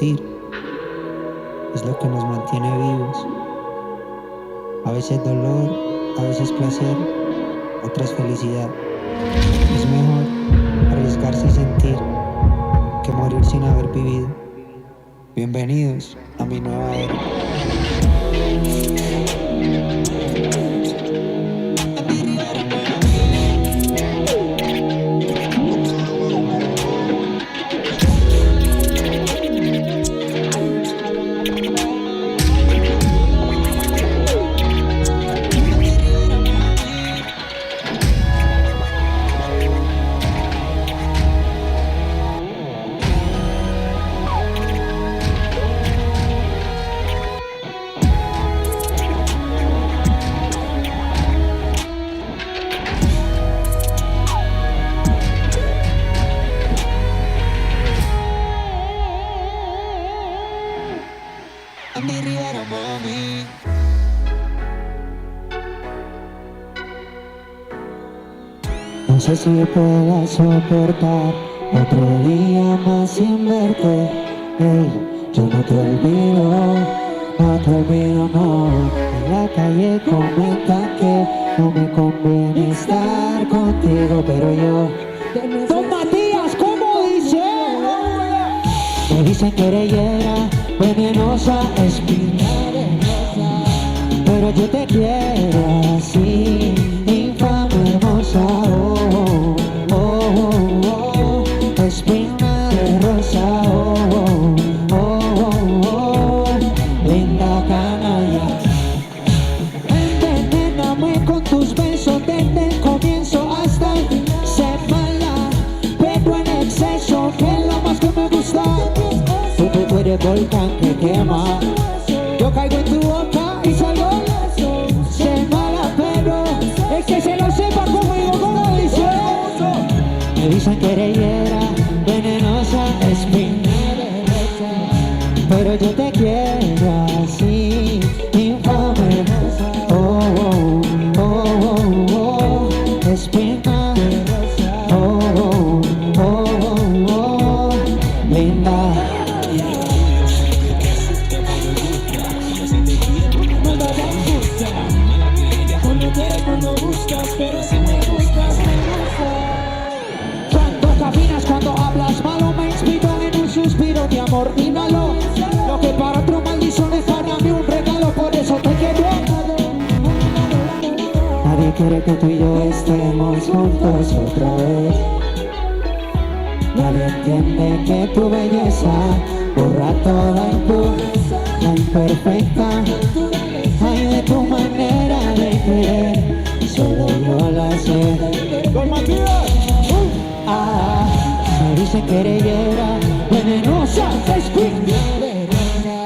sentir es lo que nos mantiene vivos. A veces dolor, a veces placer, otras felicidad. Es mejor arriesgarse y sentir que morir sin haber vivido. Bienvenidos a mi nueva era. No sé si pueda soportar otro día más sin verte. Hey, yo no te olvido, no. En la calle comentan que no me conviene estar contigo, pero yo... Don Matías, ¿cómo dice? Me dicen que eres hiera, venenosa, espina de rosa, pero yo te quiero así, infame, hermosa. Espina de rosa, linda canalla. Envenéname con tus besos desde el comienzo hasta el final. Sé mala, pero en exceso, que es lo más que me gusta. Tú eres volcán que quema. Yo caigo en tu boca y salgo. Sé mala, pero es que se lo sepa conmigo, como dice. Me dicen que eres hiera, venenosa, espina de rosa, pero yo te quiero así, infame, espina de rosa, linda. Cuando buscas, pero si me gustas, Cuando caminas, cuando hablas malo, me inspiro en un suspiro de amor. Inhalo lo que para otro maldición es para mí un regalo, por eso te quiero. Nadie quiere que tú y yo estemos juntos otra vez. Nadie entiende que tu belleza borra toda impureza, la imperfecta. Ay, de tu manera de querer, solo yo la sé. Don Matías. Me dicen que eres hiera, venenosa, espina de rosa,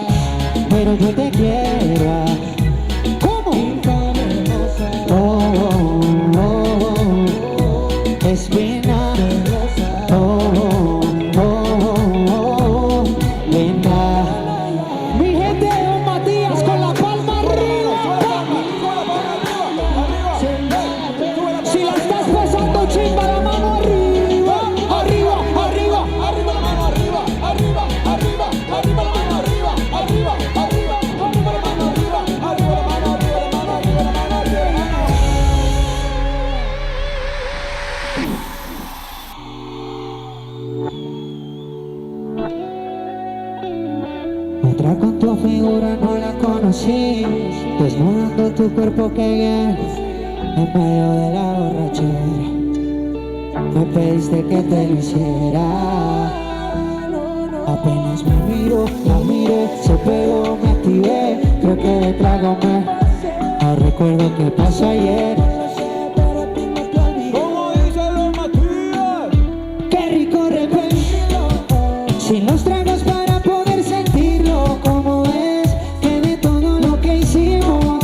pero yo te quiero. ¿Cómo? Espina de rosa, linda. Mi gente de Don Matías con la palma arriba. Si la estás pasando chimba, la mano arriba, arriba, arriba, Arriba la mano, arriba, arriba, arriba, arriba la mano, arriba, arriba, arriba, arriba la mano, arriba, arriba la mano, arriba la mano, arriba la mano, arriba la mano. Otra con tu figura no la conocí, desnudando tu cuerpo que bien en medio de la borrachera. Me pediste que te lo hiciera. Apenas me miro, la miré, se pegó, me activé. Creo que de trago no recuerdo qué pasó ayer. ¿Cómo dice Don Matías? Qué rico repetirlo, sin los tragos para poder sentirlo. Como ves que de todo lo que hicimos,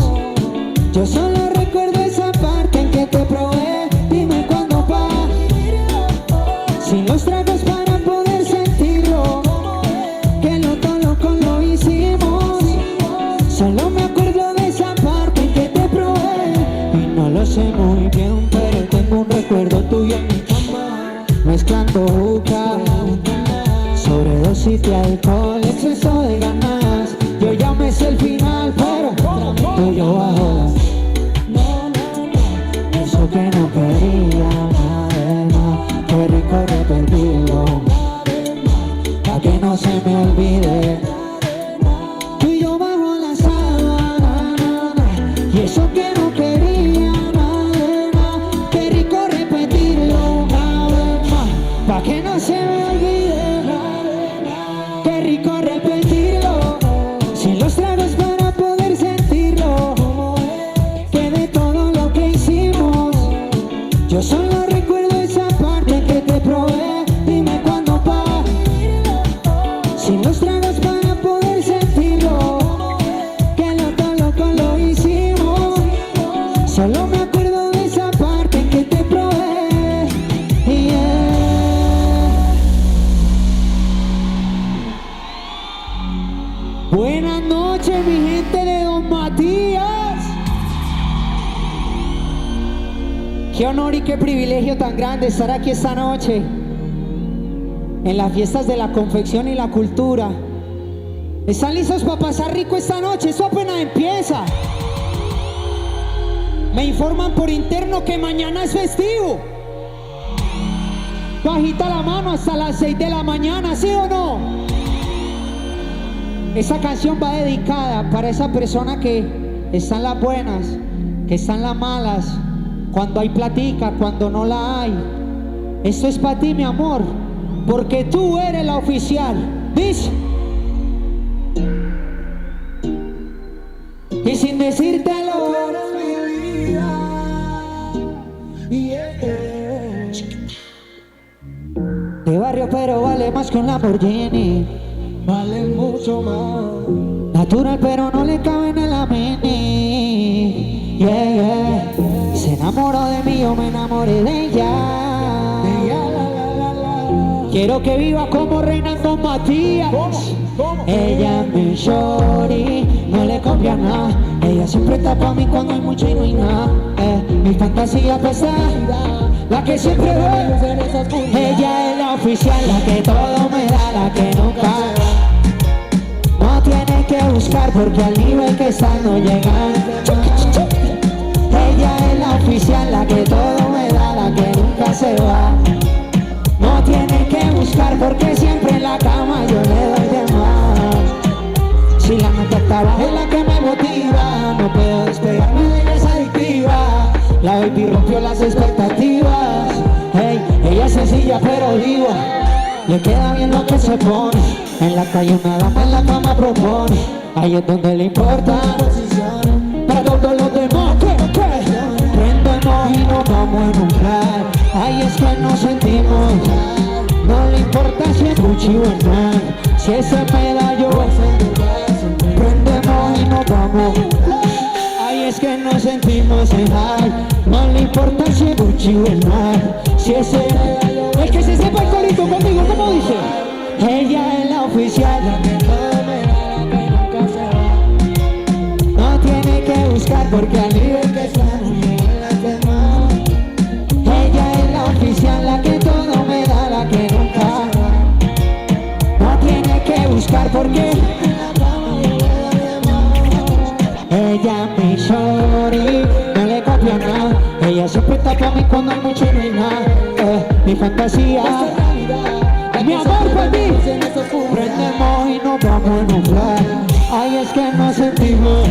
yo solo recuerdo esa parte en que te probé. Dime cuándo pa', sin los tragos para poder sentirlo. Que todo lo hicimos, solo me acuerdo de esa parte en que te probé. Y no lo sé muy bien, pero tengo un recuerdo tuyo en mi cama, mezclando juca sobre dosis de alcohol, exceso de ganas. Yo ya me sé el final, pero tuyo bajo. Eso que no quería, nada, qué rico repetirlo, pa' que no se me olvide. Tú y yo bajo la sábana, y eso que no quería, nada, qué rico repetirlo una vez más, pa' que no se me olvide. Qué rico repetirlo, sin los tragos para poder sentirlo, que de todo lo que hicimos, yo solo recuerdo esa parte que te probé. Dime cuándo pa', sin los tragos para poder sentirlo, que loco, loco lo hicimos. Solo me acuerdo de esa parte que te probé. Yeah. Buenas noches, mi gente de Don Matías. Qué honor y qué privilegio tan grande estar aquí esta noche en las fiestas de la confección y la cultura. ¿Están listos para pasar rico esta noche? Eso apenas empieza. Me informan por interno que mañana es festivo. Bajita la mano hasta las 6 de la mañana, ¿sí o no? Esa canción va dedicada para esa persona que está en las buenas, que está en las malas, cuando hay platica, cuando no la hay. Esto es para ti, mi amor, porque tú eres la oficial. Dice. Y sin decírtelo, de barrio pero vale más que un Lamborghini. Vale mucho más. Natural pero no le cabe en el ameni. Yeah, yeah. Se enamoró de mí, yo me enamoré de ella. Quiero que viva como reina en Don Matías. ¿Cómo? Ella es mi shorty, no le copia nada. Ella siempre está pa' mí cuando hay mucho y no hay nada. Mi fantasía pesada, la que siempre veo. Ella es la oficial, la que todo me da, la que nunca no tiene que buscar porque al nivel que está no llega. Ella es la oficial, la que todo me da, la que nunca se va. No tiene que buscar porque siempre en la cama yo le doy de más. Si la nota está baja es la que me motiva, no puedo despegarme de ella, es adictiva. La baby rompió las expectativas. Hey, ella es sencilla pero diva, le queda bien lo que se pone. En la calle una dama en la cama propone, ahí es donde le importa. Para todos los demás, ¿qué? Prendemos y nos vamos en un fly. Ahí es que nos sentimos. No le importa si es Gucci o es Nike, si ese medallo prendemos y nos vamos. Ahí es que nos sentimos en high. No le importa si es Gucci o es Nike, si ese medallo. El que se sepa el corito conmigo, ¿cómo dice? Ella es la oficial, la que todo me da, la que nunca se va. No tiene que buscar porque al nivel que está no llega las demás. Ella es la oficial, la que todo me da, la que nunca se va. No tiene que buscar porque ella es mi shorty, no le copia nada. Ella siempre está pa' mí cuando hay mucho y no hay nada. Mi fantasía, mi amor por ti. Prendemos y nos vamos en un fly. Ahí es que nos sentimos.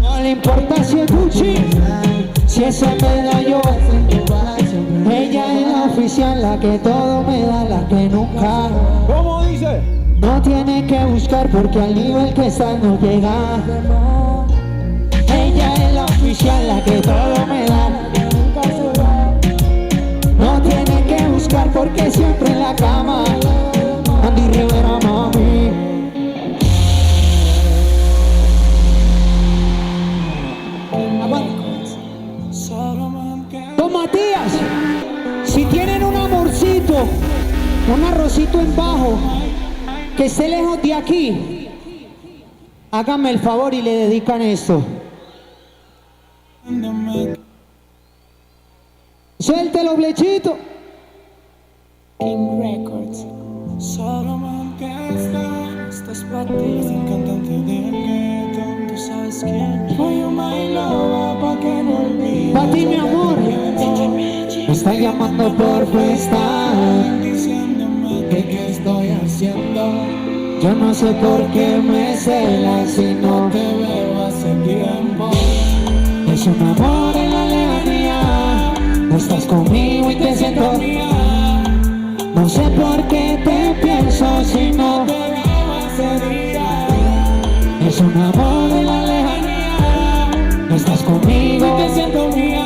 No le importa si es Gucci, si es el medallo. Ella es la oficial, la que todo me da, la que nunca. ¿Cómo dice? No tiene que buscar porque al nivel que está no llega. Ella es la oficial, la que todo me da, la que nunca se va. No tiene que buscar porque siempre en la cama. Andy Rivera, mami. Don Matías, si tienen un amorcito, un arrocito en bajo, que esté lejos de aquí, háganme el favor y le dedican esto. Suéltelo, Blechito. King Records. Solamente Esto es para ti. Es el cantante del gueto. Tú sabes quién. Soy un my lover pa' que no olvides. Pa' ti, mi amor. Me está llamando por FaceTime, Diciéndome que qué estoy haciendo. yo no sé por qué me celas si no Te veo hace tiempo. es un amor en la lejanía. No estás conmigo y te siento. No sé por qué te pienso si no Te veo hace día. es un amor en la lejanía. No estás conmigo, Te siento mía.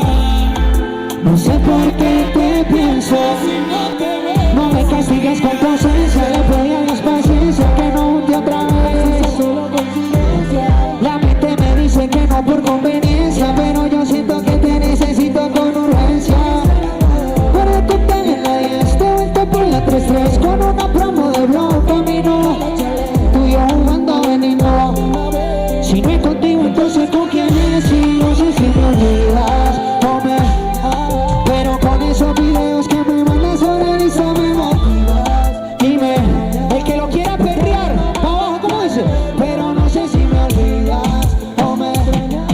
no sé por qué te pienso. Si no te veo. No me castigues con tu ausencia, le pedí más paciencia que no hunde otra vez. Solo coincidencia. La mente me dice que no por conveniencia, pero yo siento que te necesito con urgencia. Para contarle en la 10, te vuelta por la 3-3 con una promo de blog camino. Tú y yo jugando veneno. Si no es contigo, entonces con quién es. Y no sé si me olvidas o me... Pero con esos videos que me mandas sobre el Insta me motivas. Dime, el que lo quiera perrear, pa' abajo, ¿cómo dice? Pero no sé si me olvidas o me extrañas.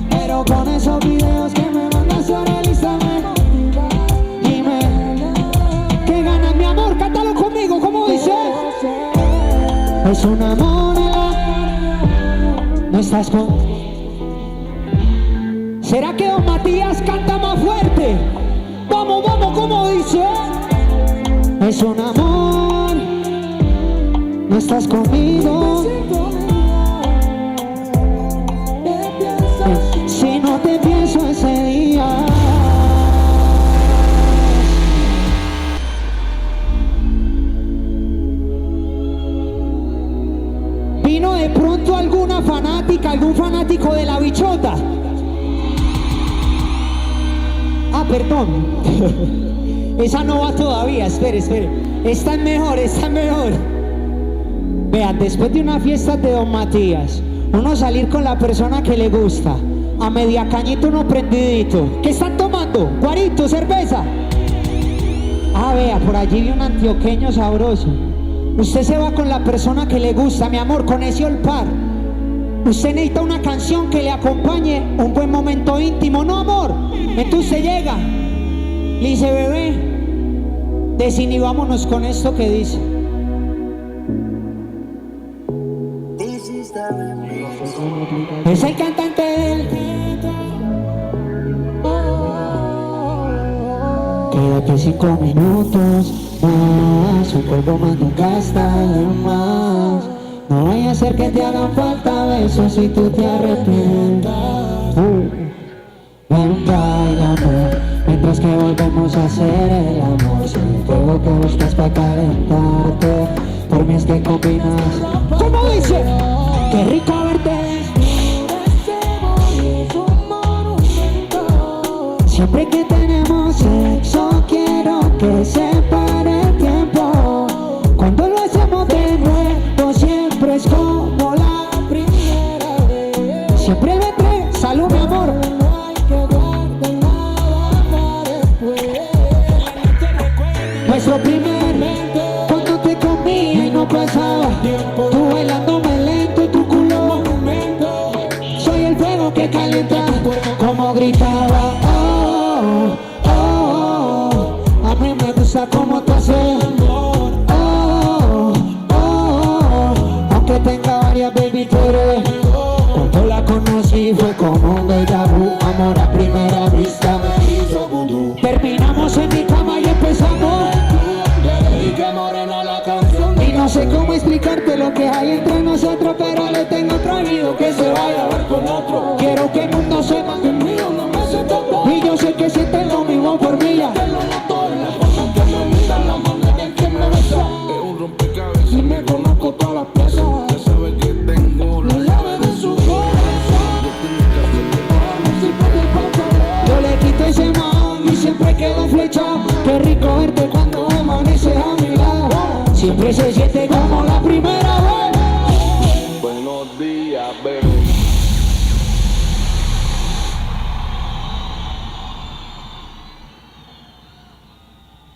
Pero con esos videos que me mandas sobre el Insta me motivas. Dime, ¿qué ganas, mi amor? Cántalo conmigo, ¿cómo dice? Es un amor en la... No estás con... ¿Será que Don Matías canta más fuerte? Vamos, vamos, ¿cómo dice? Es un amor, no estás conmigo. Si no te pienso ese día. ¿Vino de pronto alguna fanática, algún fanático de La Bichota? Ah, perdón. Esa no va todavía, espere. Esta es mejor, esta es mejor. Vean, después de una fiesta de Don Matías, uno salir con la persona que le gusta, a media cañita uno prendidito. ¿Qué están tomando? ¿Guarito, cerveza? Ah, vea, por allí vi un antioqueño sabroso. Usted se va con la persona que le gusta, mi amor, con ese olpar. Usted necesita una canción que le acompañe un buen momento íntimo, ¿no, amor? Entonces usted llega, le dice, bebé, desinhibámonos con esto que dice. Es el cantante del... Quédate 5 minutos más, un polvo más nunca está de más. No vaya a ser que te hagan falta besos si tú te arrepientas. Ven, bailame, mientras que volvemos a hacer el amor. Si el fuego que buscas para calentarte, por mí es que combinas. ¿Cómo dice? Qué rico verte. Siempre que tenemos sexo quiero que se pare el tiempo. Cuando lo hacemos de nuevo siempre es como la primera vez. Siempre vendré, salud mi amor. No hay que guardar nada para después. Nuestro primer momento, cuando te comía y no pasaba tiempo. Tú bailándome lento, tu culo monumento. Soy el fuego que calienta tu cuerpo como gritaba. A mí me gusta como tú haces. Aunque tenga varias baby tú eres. Cuando la conocí fue como un déjà vu. Amor a primera vista me hizo vudú. Terminamos en mi cama y empezamos. Y que morena la canción. Y no sé cómo explicarte lo que hay entre nosotros, pero le tengo prohibido que se vaya a ver con otro. Quiero que el mundo sepa que Mío no me siento todo. y yo sé que sienten lo mismo por mí. Te lo noto en la forma que me mira, la manera en que me besa. Es un rompecabezas y me conozco todas las piezas. Ya sabes que tengo la llave de su corazón. Yo le quito ese man y siempre quedo flechado. Qué rico verte cuando amaneces a mi lado. Siempre se siente como la primera vez. Buenos días, bebé.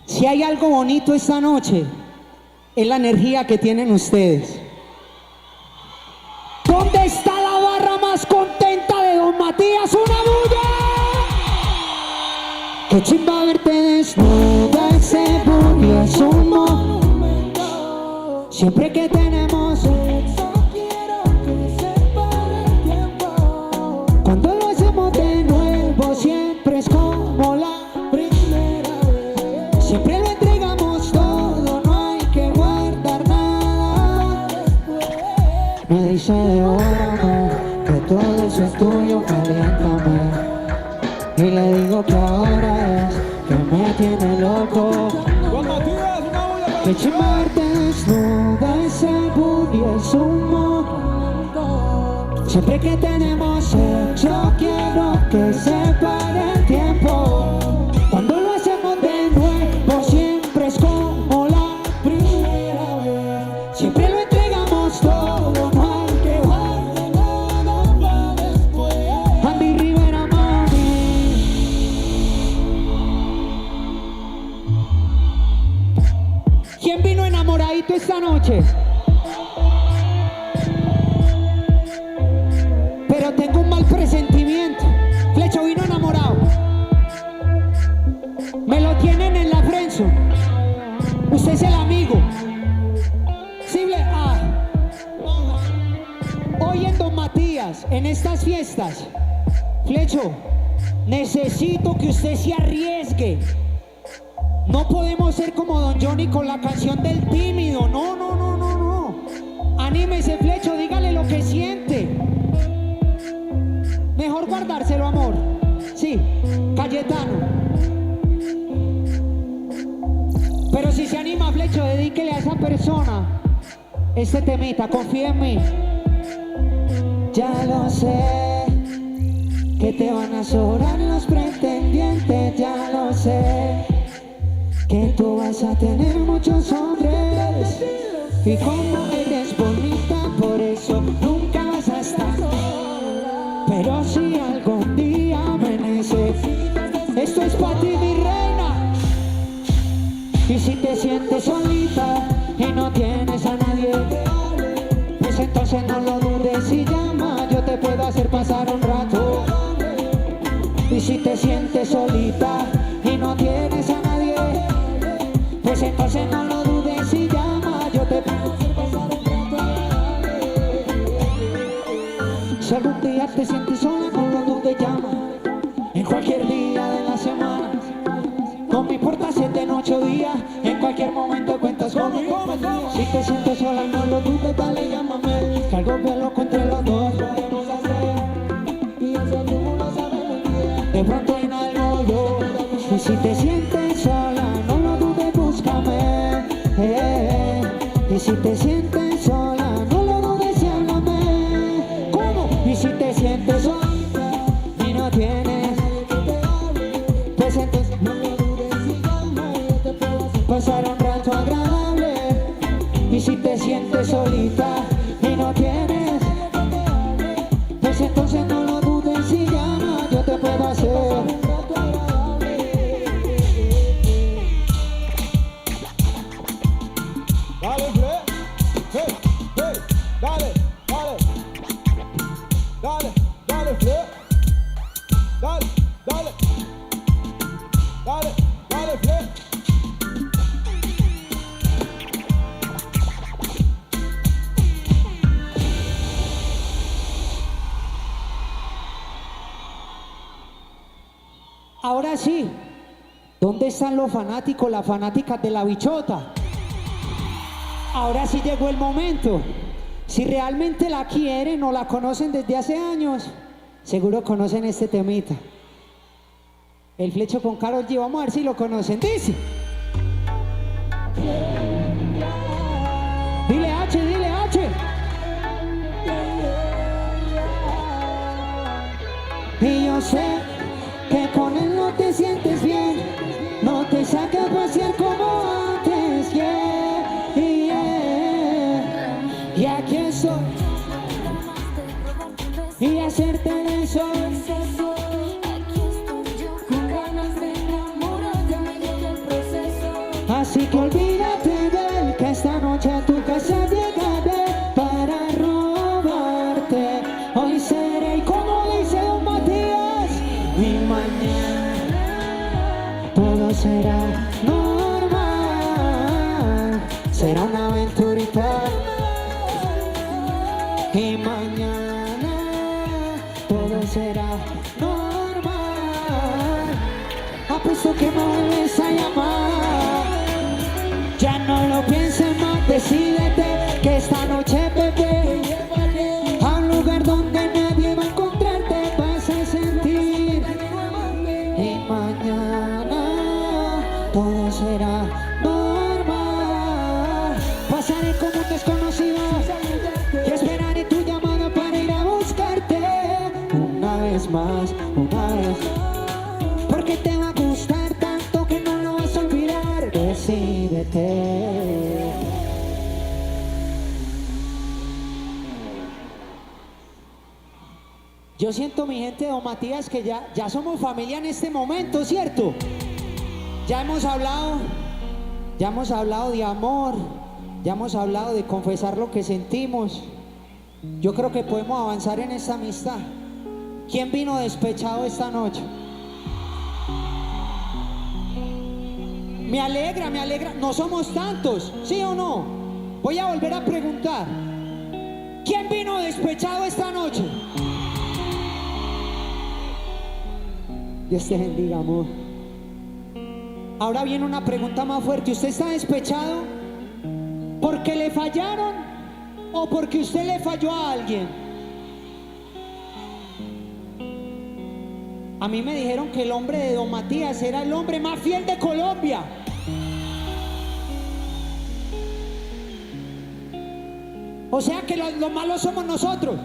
Si hay algo bonito esta noche, es la energía que tienen ustedes. Matías, una bulla. Qué chimba verte desnuda, ese booty es un monumento. Siempre que tenemos sexo quiero que se pare el tiempo. Cuando lo hacemos de nuevo siempre es como la primera vez. Siempre lo entregamos todo, no hay que guardar nada. Me dice devórame, que todo eso es tuyo, caliéntame. Y le digo que ahora es que me tiene loco. Que chimba verte desnuda, ese booty es un monumento. Siempre que tenemos sexo quiero que se pare el tiempo. Cuando lo hacemos de nuevo siempre es como la primera vez. Siempre lo entregamos todo, no hay que guardar nada para después. Andy Rivera, mami. ¿Quién vino enamoradito esta noche? Pero tengo un mal presentimiento. Flecho vino enamorado. Me lo tienen en la friendzone. Usted es el amigo. Sí, hoy en Don Matías, en estas fiestas, Flecho, necesito que usted se arriesgue. No podemos ser como Don Johnny con la canción del tímido. No, no, no, no, no. Anímese, Flecho, dígale lo que siente. Mejor guardárselo, amor. Sí, Cayetano. Pero si se anima, Flecho, dedíquele a esa persona este temita, confía en mí. Ya lo sé, que te van a sobrar los pretendientes, ya lo sé. Que tú vas a tener muchos hombres. Y como eres bonita, por eso nunca vas a estar sola. Pero si algún día me necesitas, esto es para ti, mi reina. Y si te sientes solita y no tienes a nadie, pues entonces no lo dudes y llama. Yo te puedo hacer pasar un rato. Y si te sientes solita y no tienes a nadie, pues entonces no lo dudes y llama. Yo te puedo hacer pasar un rato. Si algún día te sientes sola, no lo dudes, llama. En cualquier día de la semana, no me importa si es de noche o día, en cualquier momento cuentas conmigo. Si te sientes sola, no lo dudes, dale, llámame. Que algo bien loco entre los dos podemos hacer. Y eso tú no lo sabes muy bien. De pronto en algo yo. Y si te sientes sola, no lo dudes, búscame. Y si te sientes sola, no lo dudes y háblame. ¿Cómo? Y si te sientes solita y no tienes, pues entonces no lo dudes y llama. Yo te puedo hacer pasar un rato agradable. Y si te sientes solita y no tienes, pues entonces no lo dudes y llama. Yo te puedo hacer un rato agradable. Dale, Fle. Hey, hey, dale, dale. Dale, dale, Fle. Dale, dale. Dale, dale, Fle. Ahora sí, ¿dónde están los fanáticos, las fanáticas de la bichota? Ahora sí llegó el momento. Si realmente la quieren o la conocen desde hace años, seguro conocen este temita. El Flecho con Karol G, vamos a ver si lo conocen. Dice. Dile H, dile H. Y yo sé que con él no te sientes bien, no te saca a pasear como antes, yeah, yeah. Y aquí estoy, y hacerte el sol. Así que olvídate de él, que esta noche a tu casa llegaré para robarte. Hoy seré, y como dice Don Matías, y mañana todo será normal. Será una aventurita y mañana todo será normal. Apuesto que me vuelves a llamar. Ya no lo pienses más, decídete que esta noche, bebé, a un lugar donde nadie va a encontrarte, vas a sentir. Y mañana todo será normal. Pasaré como un desconocido y esperaré tu llamada para ir a buscarte. Una vez más, una vez. Porque te va a gustar tanto que no lo vas a olvidar. Decídete. Yo siento, mi gente, don Matías, que ya somos familia en este momento, ¿cierto? Ya hemos hablado de amor, ya hemos hablado de confesar lo que sentimos. Yo creo que podemos avanzar en esta amistad. ¿Quién vino despechado esta noche? Me alegra, no somos tantos, ¿sí o no? Voy a volver a preguntar. ¿Quién vino despechado esta noche? Dios te bendiga, amor. Ahora viene una pregunta más fuerte. ¿Usted está despechado porque le fallaron o porque usted le falló a alguien? A mí me dijeron que el hombre de don Matías era el hombre más fiel de Colombia. O sea que los malos somos nosotros.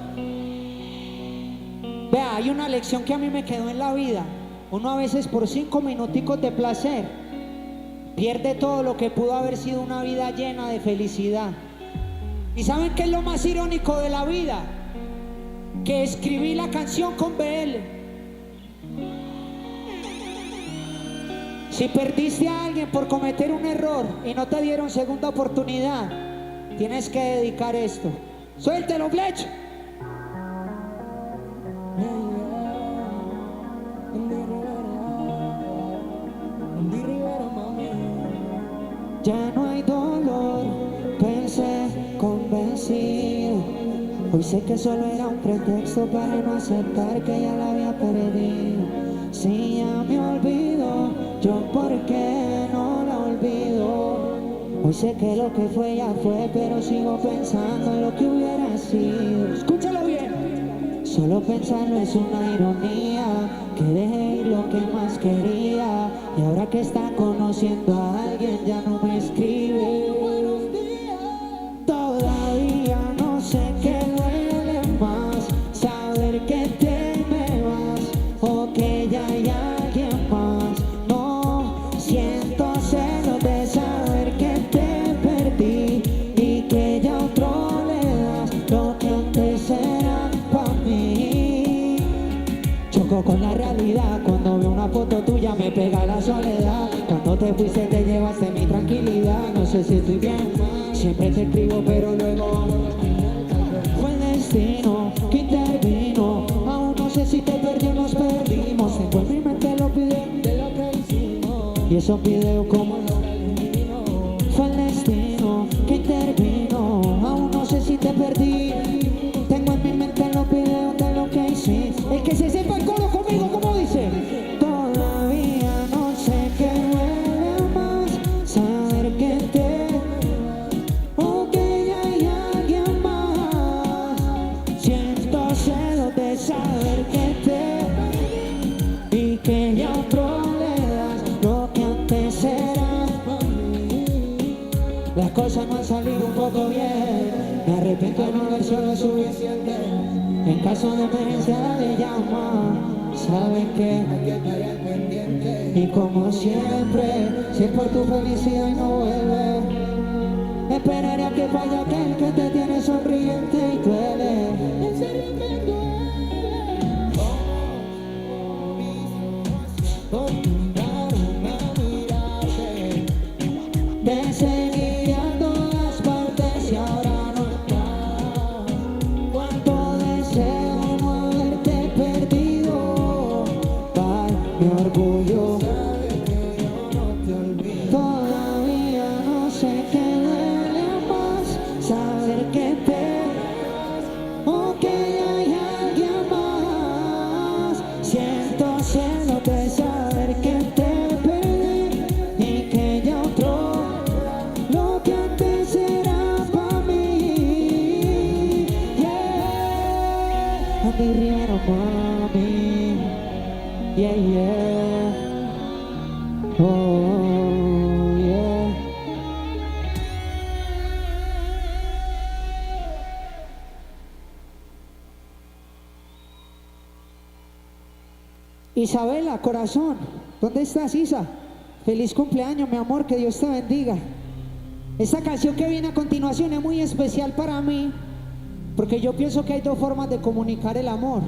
Vea, hay una lección que a mí me quedó en la vida. Uno a veces por 5 minuticos de placer pierde todo lo que pudo haber sido una vida llena de felicidad. ¿Y saben qué es lo más irónico de la vida? Que escribí la canción con BL. Si perdiste a alguien por cometer un error y no te dieron segunda oportunidad, tienes que dedicar esto. ¡Suéltelo, Fletch! Ya no hay dolor, pensé convencido. Hoy sé que solo era un pretexto para no aceptar que ya la había perdido. Si ya me olvido, yo por qué no la olvido. Hoy sé que lo que fue ya fue, pero sigo pensando en lo que hubiera sido. Escúchalo bien. Solo pensarlo es una ironía, que dejé ir lo que más quería. Y ahora que está conociendo a alguien ya no me escribe. Todavía no sé qué duele más, saber que te me vas o que ya hay alguien más. No siento celos de saber que te perdí y que ya otro le das lo que antes era para mí. Choco con la realidad cuando veo una foto tuya, me pega la soledad. Cuando te fuiste te llevaste mi tranquilidad. No sé si estoy bien, siempre te escribo pero luego fue el destino que intervino. Aún no sé si te perdí o nos perdimos. Tengo en mi mente los videos de lo que hicimos y esos videos como fue el destino que intervino. Aún no sé si te perdí. Tengo en mi mente los videos de lo que hicimos. El que se sepa el coro conmigo, ¿cómo dice? Todavía no sé qué duele más, saber que te o que ya hay alguien más. Siento celos de saber que te y que ya otro le das lo que antes era. Las cosas no han salido un poco bien, me arrepiento de no haber sido lo suficiente. En caso de emergencia le llama, ¿saben qué? Y como siempre, si es por tu felicidad y no vuelve, esperaré a que falle aquel que te tiene sonriente y duele. En serio me duele. Obligaron a mirarte, te seguía a todas partes y ahora no está. Cuánto deseo no haberte perdido, celos de saber que te perdí y que ya otro lo que antes era para mí. Yeah, Andy Rivera, mami. Yeah, yeah. Oh, yeah. Isabela, corazón, ¿dónde estás, Isa? Feliz cumpleaños, mi amor, que Dios te bendiga. Esta canción que viene a continuación es muy especial para mí, porque yo pienso que hay dos formas de comunicar el amor: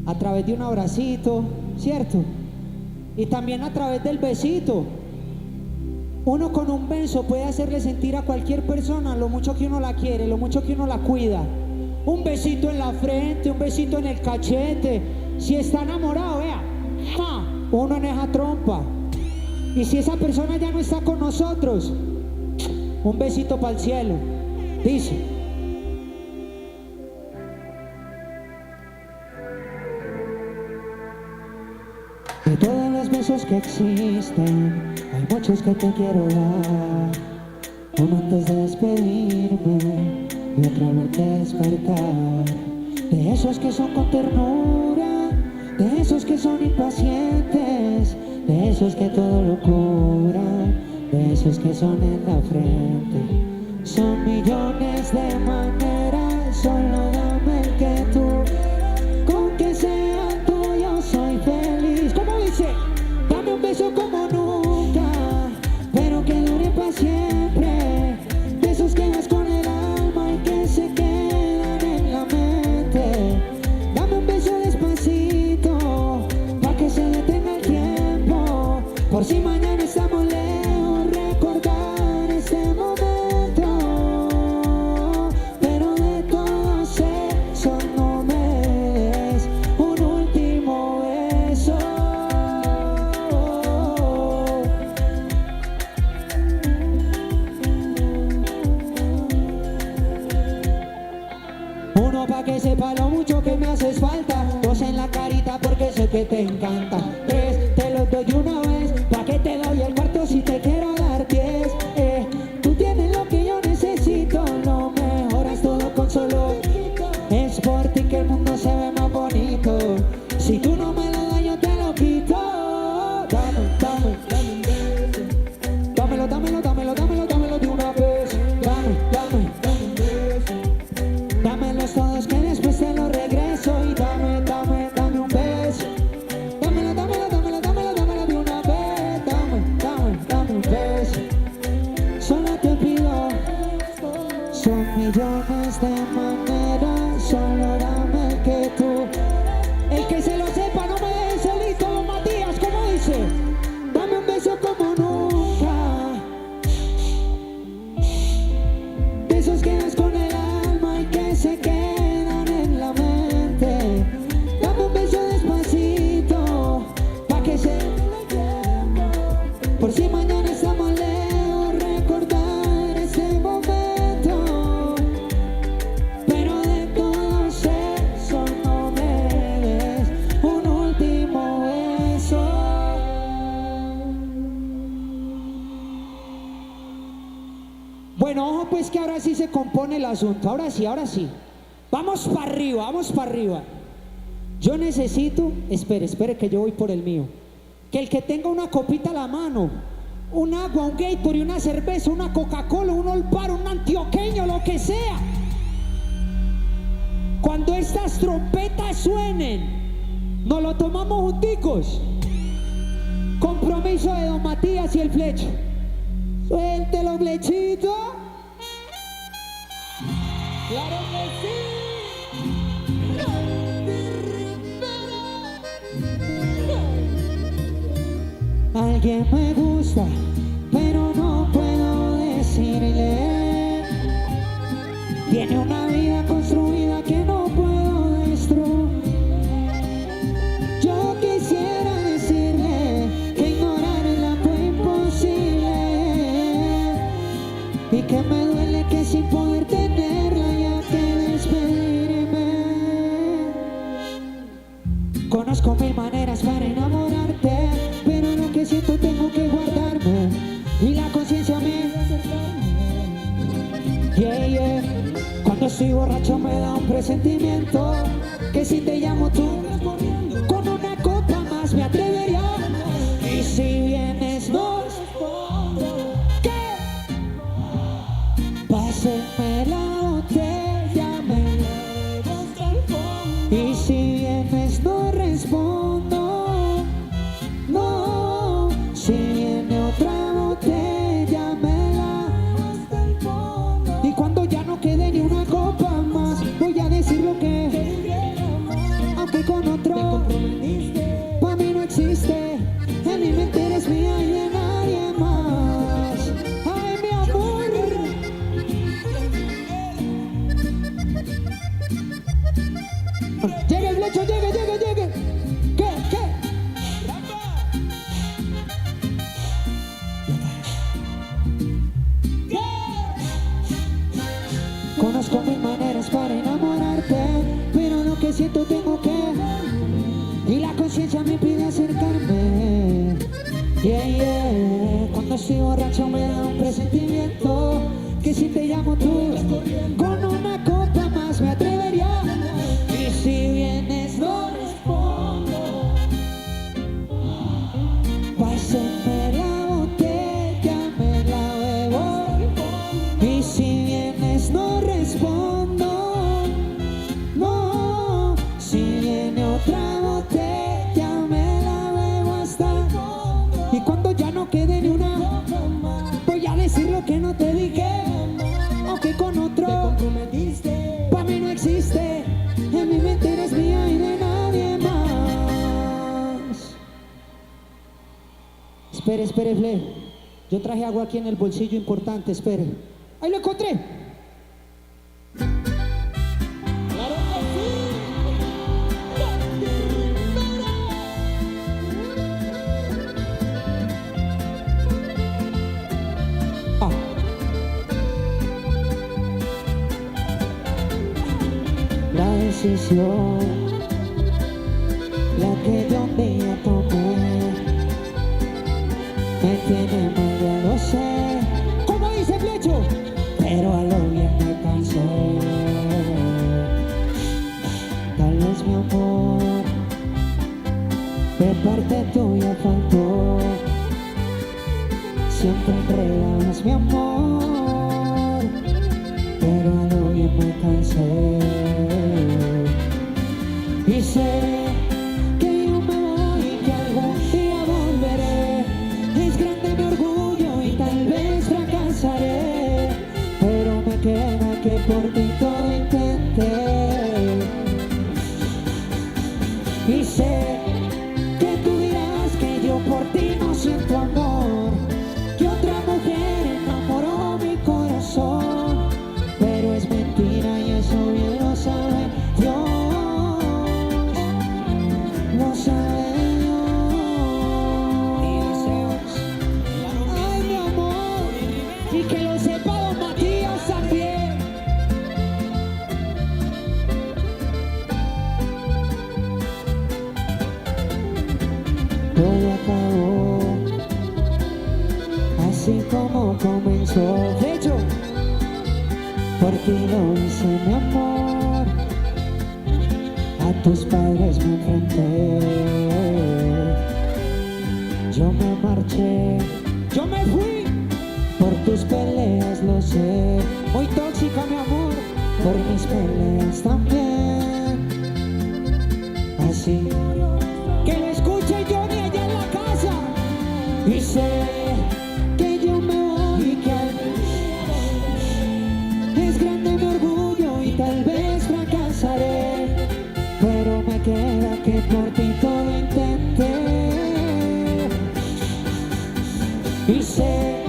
a través de un abracito, ¿cierto? Y también a través del besito. Uno con un beso puede hacerle sentir a cualquier persona lo mucho que uno la quiere, lo mucho que uno la cuida. Un besito en la frente, un besito en el cachete. Si está enamorado, vea, ¡ja!, uno en esa trompa. Y si esa persona ya no está con nosotros, un besito para el cielo. Dice: de todos los besos que existen, hay muchos que te quiero dar. Uno antes de despedirme y otro al verte despertar. De esos que son con ternura, de esos que son impacientes, de esos que todo lo curan, de esos que son en la frente. Son millones de maneras, solo dame el que tú, con que sea tuyo soy feliz. ¿Cómo dice? Dame un beso como nunca, pero que dure para siempre. De esos que vas con el alma y que se quedan en la mente. Dame un beso despacito, pa' que se detenga el tiempo. Por si mañana estamos lejos, recordar este momento. Pero de todos esos no me des un último beso. Uno pa' que sepa lo mucho que me haces falta. Dos en la carita porque sé que te encanta. Tres, te los doy de una vez, pa' que te doy el cuarto si te quiero dar 10. Tú tienes lo que yo necesito, lo mejoras todo con solo. Es por ti que el mundo se ve más bonito. Si tú no me lo das, yo te lo quito. Dame, dame, dame un beso. Dámelo, dámelo, dámelo, dámelo, dámelo de una vez. Dame, dame, dame un beso. Dámelos todos que después te lo regreso. Y dame, dame, dame un beso. Dámelo, dámelo, dámelo, dámelo, dámelo de una vez. Dame, dame, dame un beso. Solo te pido, son millones de maneras, solo dame el que tú. El que se lo sepa, no me dejes solito, Matías, ¿cómo dice? Dame un beso como nunca. De esos que das con el alma y que se quedan en la mente. Dame un beso despacito, pa' que se detenga el tiempo. Por si mañana estamos lejos, recordar ese momento. Pero de todos esos no me des un último beso. Bueno, ojo pues que ahora sí se compone el asunto. Ahora sí, ahora sí. Vamos para arriba, vamos para arriba. Yo necesito, espere que yo voy por el mío. Que el que tenga una copita a la mano, un agua, un Gatorade, una cerveza, una Coca-Cola, un Olpar, un antioqueño, lo que sea. Cuando estas trompetas suenen, nos lo tomamos junticos. Compromiso de Don Matías y el Flecho. Suéltelo, Flechito. Claro que sí. Alguien me gusta, pero no puedo decirle. Tiene una vida construida que no puedo destruir. Yo quisiera decirle que ignorarla fue imposible y que me duele que sin poder tenerla haya que despedirme. Conozco Conozco mil maneras para enamorarte, pero lo que siento tengo que guardarme y la conciencia me... Yeah, yeah. Cuando estoy borracho me da un presentimiento que si te llamo tú, con una copa más me atrevería. Y si vienes no respondo, ¿qué? Pásenme la botella, me llevo hasta el fondo. Y si vienes no respondo, no. Si viene otra botella, me la llevo hasta el fondo. Y cuando ya no quede ni una copa más, voy a decir lo que aunque con otro pa' mí no existe. En mi mente eres mía y de nadie más. Ay, mi amor. Llegue el blecho, llegue. ¿Qué? Conozco mil maneras para enamorarte, pero lo que siento tengo que... Y la conciencia me pide acercarme. Yeah, yeah. Cuando estoy borracho me da un presentimiento que si te llamo tú, con una copa más me atrevería. Y si vienes no respondo, pásenme la botella, me la bebo. Y si vienes no respondo, no. Si viene otra botella me la bebo hasta el fondo. Y cuando ya no quede ni una, voy a decir lo que no te dije. Aunque con otro pa' mí no existe. En mi mente eres mía y de nadie más. Espere, Fle. Yo traje agua aquí en el bolsillo importante, espere. ¡Ahí lo encontré! La decisión, la que yo un día tomé, me tiene mal, ya lo sé. ¿Cómo dice Flecho? Pero a lo bien me cansé. Tal vez mi amor, de parte tuya faltó. Siempre enredabas mi amor, pero a lo bien me cansé. Y sé que yo me voy y que algún día volveré. Es grande mi orgullo y tal vez fracasaré, pero me queda que por ti todo intenté. Y sé que tú dirás que yo por ti no siento amor, que otra mujer enamoró mi corazón, pero es mentira y eso bien lo sabe Dios. Lo sabe Dios. Ay, mi amor, y que lo sepa don Matías también. Todo acabó así como comenzó. De hecho, por ti lo hice, mi amor. A tus padres me enfrenté. Yo me marché, yo me fui. Por tus peleas lo sé. Muy tóxica, mi amor. Por mis peleas también. Así que lo escuche Johnny allá en la casa. Y sé que yo me voy y que es grande mi orgullo y tal vez fracasaré, pero me queda que por ti todo intenté. Y sé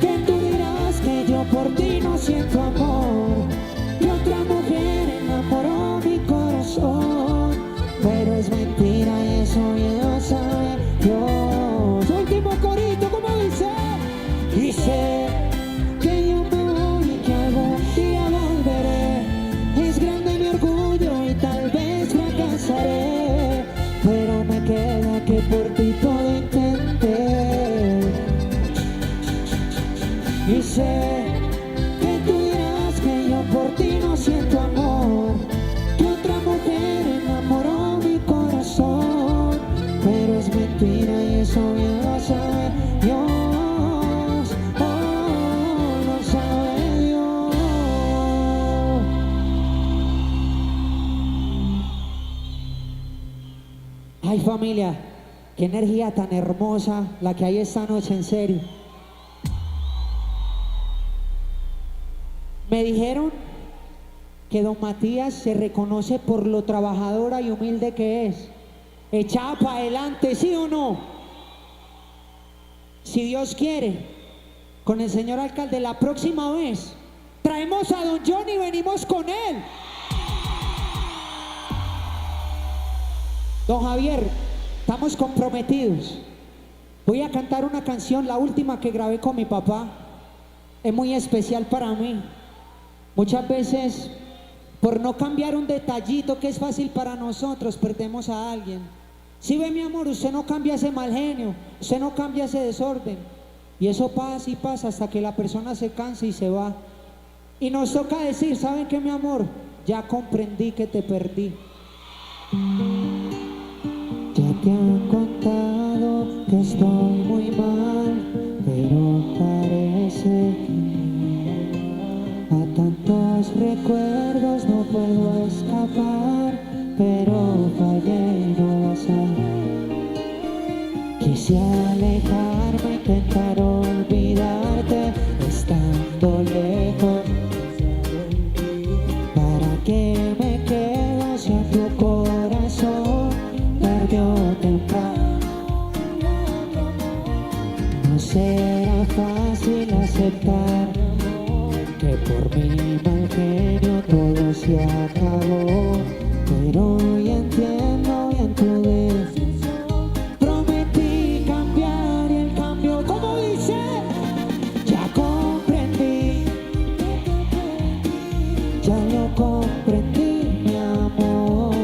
que tú dirás que yo por ti no siento amor, que otra mujer enamoró mi corazón, pero es mentira. que por ti todo intenté. Y sé que tú dirás que yo por ti no siento amor, que otra mujer enamoró mi corazón, pero es mentira y eso bien lo sabe Dios, oh, lo sabe Dios. Ay, familia, qué energía tan hermosa la que hay esta noche, en serio. Me dijeron que don Matías se reconoce por lo trabajadora y humilde que es. Echada para adelante, ¿sí o no? Si Dios quiere, con el señor alcalde, la próxima vez traemos a don Johnny y venimos con él. Don Javier, estamos comprometidos. Voy a cantar una canción, la última que grabé con mi papá. Es muy especial para mí. Muchas veces, por no cambiar un detallito que es fácil para nosotros, perdemos a alguien. Si ve, mi amor, usted no cambia ese mal genio, usted no cambia ese desorden. Y eso pasa y pasa hasta que la persona se cansa y se va. Y nos toca decir, ¿saben qué, mi amor? Ya comprendí que te perdí. Ya te han contado que estoy muy mal, pero parece que a tantos recuerdos no puedo escapar, pero fallé y no vas a. Quise alejarme, intentar olvidarte, estando lejos. ¿Para qué me quedo si a tu corazón perdió temprano? No será fácil aceptar que por mi mal genio todo se acabó, pero ya entiendo bien tu decisión. Prometí cambiar y el cambio, como dice, ya comprendí, ya lo comprendí, mi amor,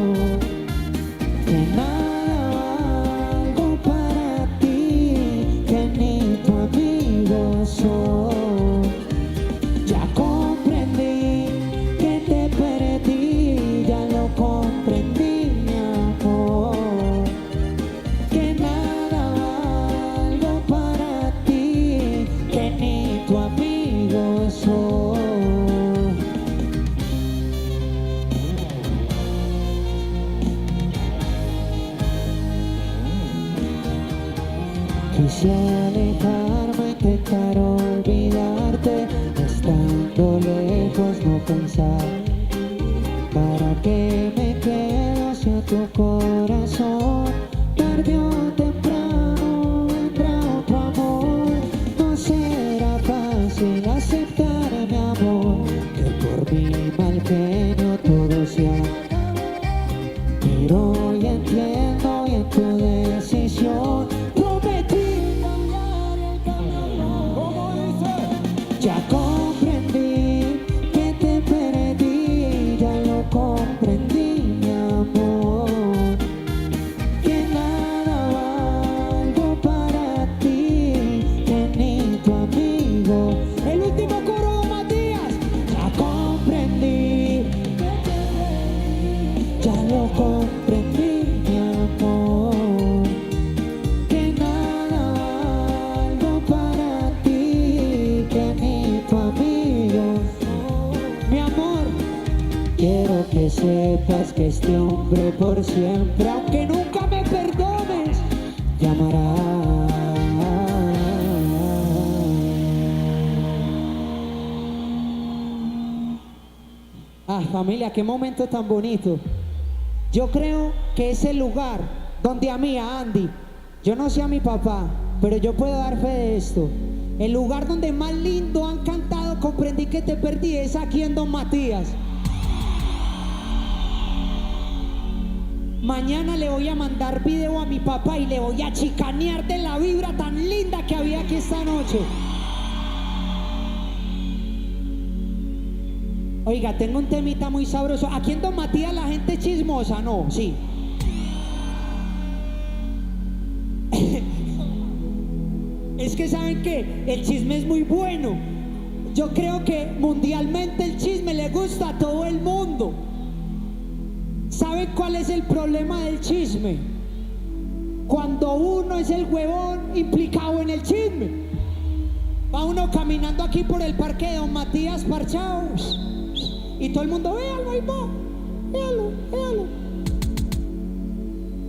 que nada valgo para ti, que ni tu amigo soy. Ya comprendí que te perdí, ya lo comprendí, mi amor, que nada valgo para ti, que ni tu amigo soy. Quise alejarme, intentar olvidarte, estando lejos no pensar. ¿Para qué me quedo si a tu corazón perdió temprano? Vendrá otro amor. No será fácil aceptar, mi amor, que por mi mal genio todo se acabó, pero ya entiendo bien tu decisión. Prometí cambiar el camino, ¿Cómo dice? ya comprendí que te perdí, ya lo comprendí, mi amor, que nada valgo para ti, que ni tu amigo. El último coro, Matías. Ya comprendí, ya lo comprendí, mi amor, que nada valgo para ti, que ni tu amigo. Mi amor, quiero que sepas que este hombre por siempre, aunque nunca me perdones, llamará. Ah, familia, qué momento tan bonito. Yo creo que es el lugar donde a mí, a Andy, yo no sé a mi papá, pero yo puedo dar fe de esto. El lugar donde más lindo han cantado Comprendí que te perdí es aquí en Don Matías. Mañana le voy a mandar video a mi papá y le voy a chicanear de la vibra tan linda que había aquí esta noche. Oiga, tengo un temita muy sabroso. Aquí en Don Matías la gente es chismosa, ¿no? Sí. Es que saben que el chisme es muy bueno. Yo creo que mundialmente el chisme le gusta a todo el mundo. ¿Saben cuál es el problema del chisme? Cuando uno es el huevón implicado en el chisme. Va uno caminando aquí por el parque de Don Matías parchado y todo el mundo, véalo, ahí va, véalo, véalo.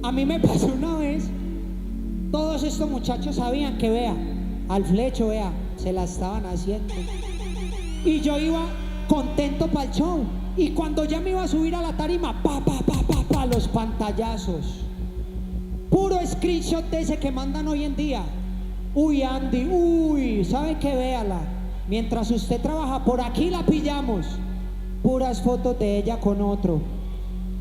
A mí me pasó una vez, todos estos muchachos sabían que vea, al flecho, vea, se la estaban haciendo. Y yo iba contento para el show. Y cuando ya me iba a subir a la tarima, los pantallazos. Puro screenshot de ese que mandan hoy en día. Uy, Andy, uy, ¿sabe qué? Véala. Mientras usted trabaja, por aquí la pillamos. Puras fotos de ella con otro.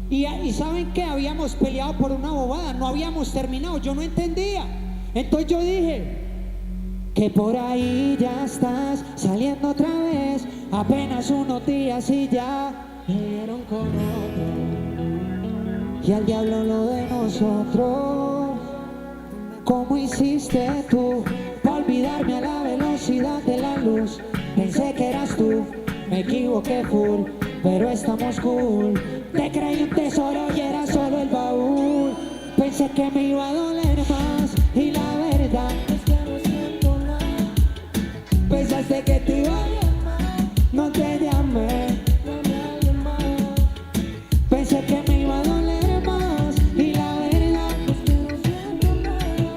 Y ¿saben qué? Habíamos peleado por una bobada, no habíamos terminado, yo no entendía. Entonces yo dije, que por ahí ya estás saliendo otra vez, apenas unos días y ya me dieron con otro. Y al diablo lo de nosotros. ¿Cómo hiciste tú para olvidarme a la velocidad de la luz? Pensé que eras tú, me equivoqué full, pero estamos cool. Te creí un tesoro y era solo el baúl. Pensé que me iba a doler más y la verdad es que no siento nada. Pensaste que te iba a llamar, no te llamé, llamé a alguien más. Pensé que me iba a doler más y la verdad es que no siento nada.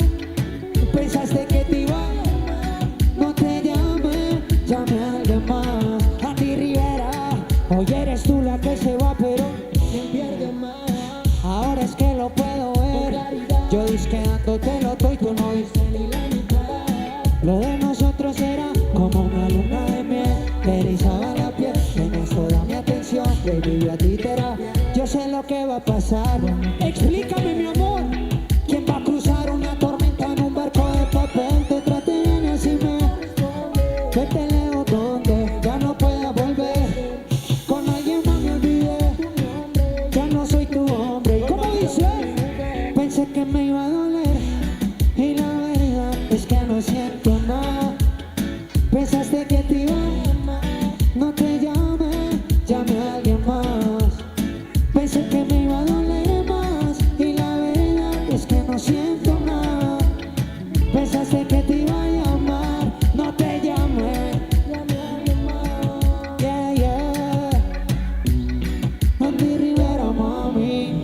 Pensaste que te iba a llamar, no te llamé, llamé a alguien más. Andy Rivera, hoy eres tú la que se va, pero ¿quién pierde más? Ahora es que lo puedo ver. Yo disqueándote lo doy, tú no viste ni la mitad. Lo de nosotros era como una luna de miel, te erizaba la piel, tienes toda mi atención, baby, yo a ti te da. Yo sé lo que va a pasar. Explícame, mi amor. ¿Quién va a cruzar una tormenta en un barco de papel? Te traté bien y así me que te leo donde ya no pueda volver. Con alguien más me olvidé, ya no soy tu hombre. ¿Cómo dice? Pensé que me iba a doler y la verdad es que no siento nada. Pensaste que te iba a llamar, no te llamé, llamé a alguien más. Pensé que me iba a doler más y la verdad es que no siento nada. Pensaste que te iba a llamar, no te llamé, llamé a alguien más. Yeah, yeah. Andy Rivera, mami.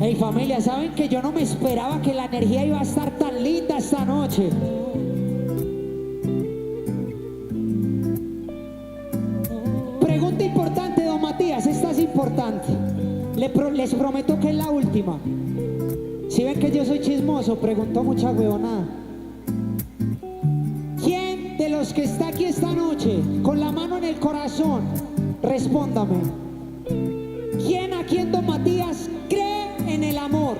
Hey familia, ¿saben que yo no me esperaba que la energía iba a estar tan linda esta noche? Pregunta importante, don Matías, esta es importante. Les prometo que es la última. Si ven que yo soy chismoso, pregunto mucha huevonada. ¿Quién de los que está aquí esta noche, con la mano en el corazón, respóndame? ¿Quién aquí en don Matías cree en el amor?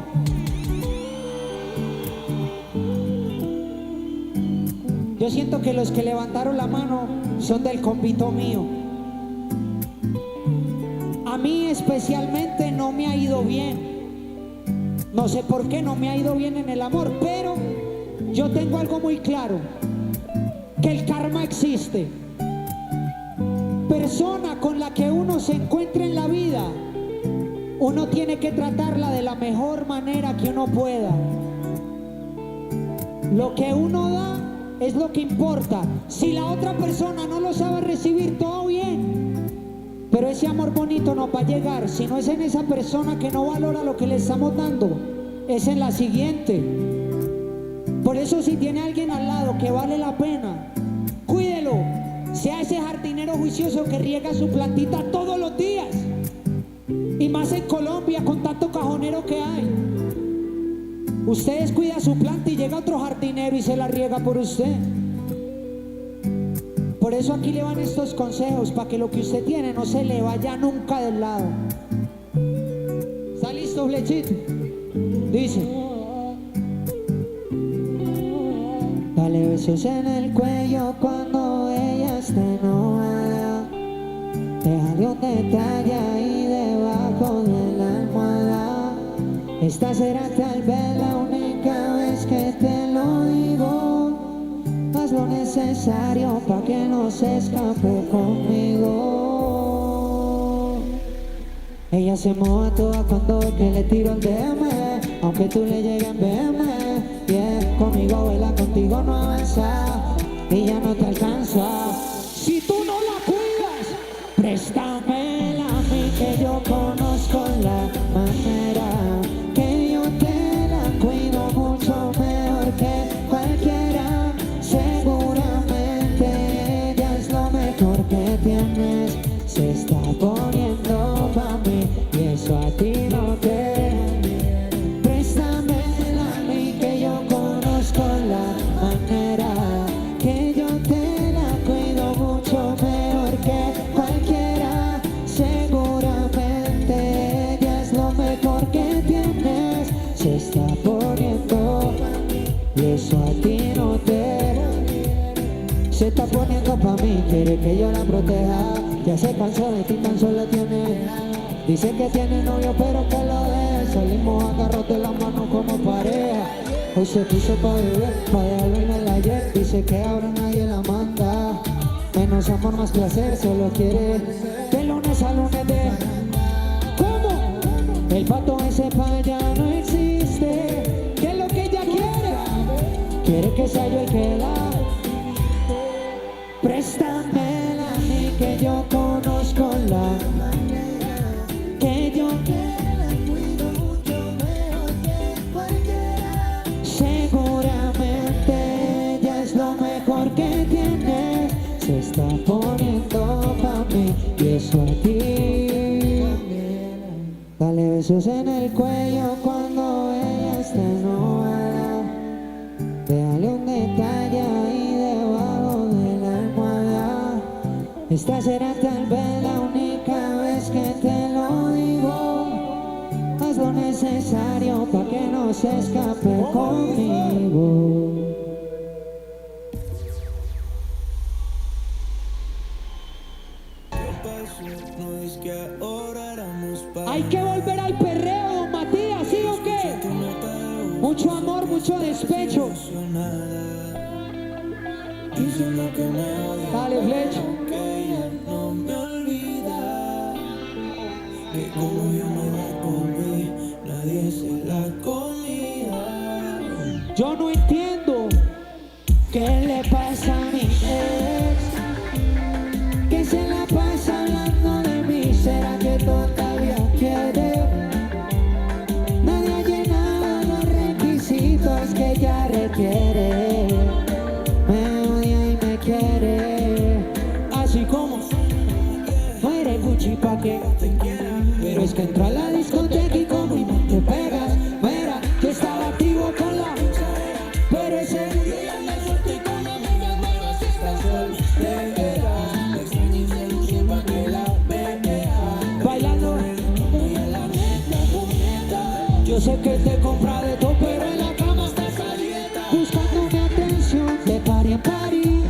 Yo siento que los que levantaron la mano son del compito mío. A mí especialmente no me ha ido bien. No sé por qué no me ha ido bien en el amor, pero yo tengo algo muy claro, que el karma existe. Persona con la que uno se encuentre en la vida, uno tiene que tratarla de la mejor manera que uno pueda. Lo que uno da es lo que importa. Si la otra persona no lo sabe recibir, todo bien. Pero ese amor bonito no va a llegar si no es en esa persona que no valora lo que le estamos dando. Es en la siguiente. Por eso si tiene alguien al lado que vale la pena, cuídelo. Sea ese jardinero juicioso que riega su plantita todos los días. Y más en Colombia con tanto cajonero que hay. Usted descuida su planta y llega otro jardinero y se la riega por usted. Por eso aquí le van estos consejos, para que lo que usted tiene no se le vaya nunca del lado. ¿Está listo, Flechito? Dice: dale besos en el cuello cuando ella esté enojada. Déjale un detalle ahí debajo de la almohada. Esta será tal vez la única vez que te lo digo. Haz lo necesario pa' que no se escape conmigo. Ella se moja toda cuando ve que le tiro el DM, aunque tú le llegues en BM. Yeah, conmigo vuela, contigo no avanza y ya no te alcanza. Si tú no la cuidas, préstamela a mí, que yo conozco la manera, que yo te la cuido mucho mejor que cualquiera. Seguramente ella es lo mejor que tienes. Se está poniendo pa' mí y eso a ti no te. Préstamela a mí, que yo conozco la manera, que yo te la cuido mucho mejor que cualquiera. Seguramente ella es lo mejor que tienes. Se está poniendo y eso a ti no te. Se está poniendo pa' mí, quiere que yo la proteja. Ya se cansó de ti, tan solo tiene. Dice que tiene novio pero que lo deje. Salimos agarrados de las manos como pareja. Hoy se puso pa' beber, pa' dejarlo en el ayer. Dice que ahora nadie la manda. Menos amor, más placer, solo quiere de lunes a lunes de. ¿Cómo? El pato ese pa' allá no existe. ¿Qué es lo que ella quiere? Quiere que sea yo el que la. Préstamela a mí, que yo conozco la manera, que yo te la cuido mucho mejor que cualquiera. Seguramente ella es lo mejor que tienes. Se está poniendo pa' mí y eso a ti. Dale besos en el cuello cuando ella esté enojada. Déjale un detalle ahí debajo de la almohada. Esta será tal vez la única vez que te lo digo. Haz lo necesario pa' que no se escape conmigo. Hay que volver al perreo, don Matías, ¿sí o qué? Mucho amor, mucho despecho. Dale, Flecha. No me olvida que como yo me la comí, nadie se la comía. Yo no entiendo qué le pasa a mi ex, que se la pasa hablando de mí. ¿Será que todavía quiere? Nadie ha llenado los requisitos que ella requiere. Me odia y me quiere, así como no eres Gucci pa' que te quiera. Pero es que entró a la discoteca y con mi mente pegas. Mira, yo estaba activo con la pero ese día me solté con amigas, pero si estás soltera. Me extraña y se luce pa' que la vea. Bailando, yo sé que te compra de todo, pero en la cama estás a dieta. Buscando mi atención de party en party,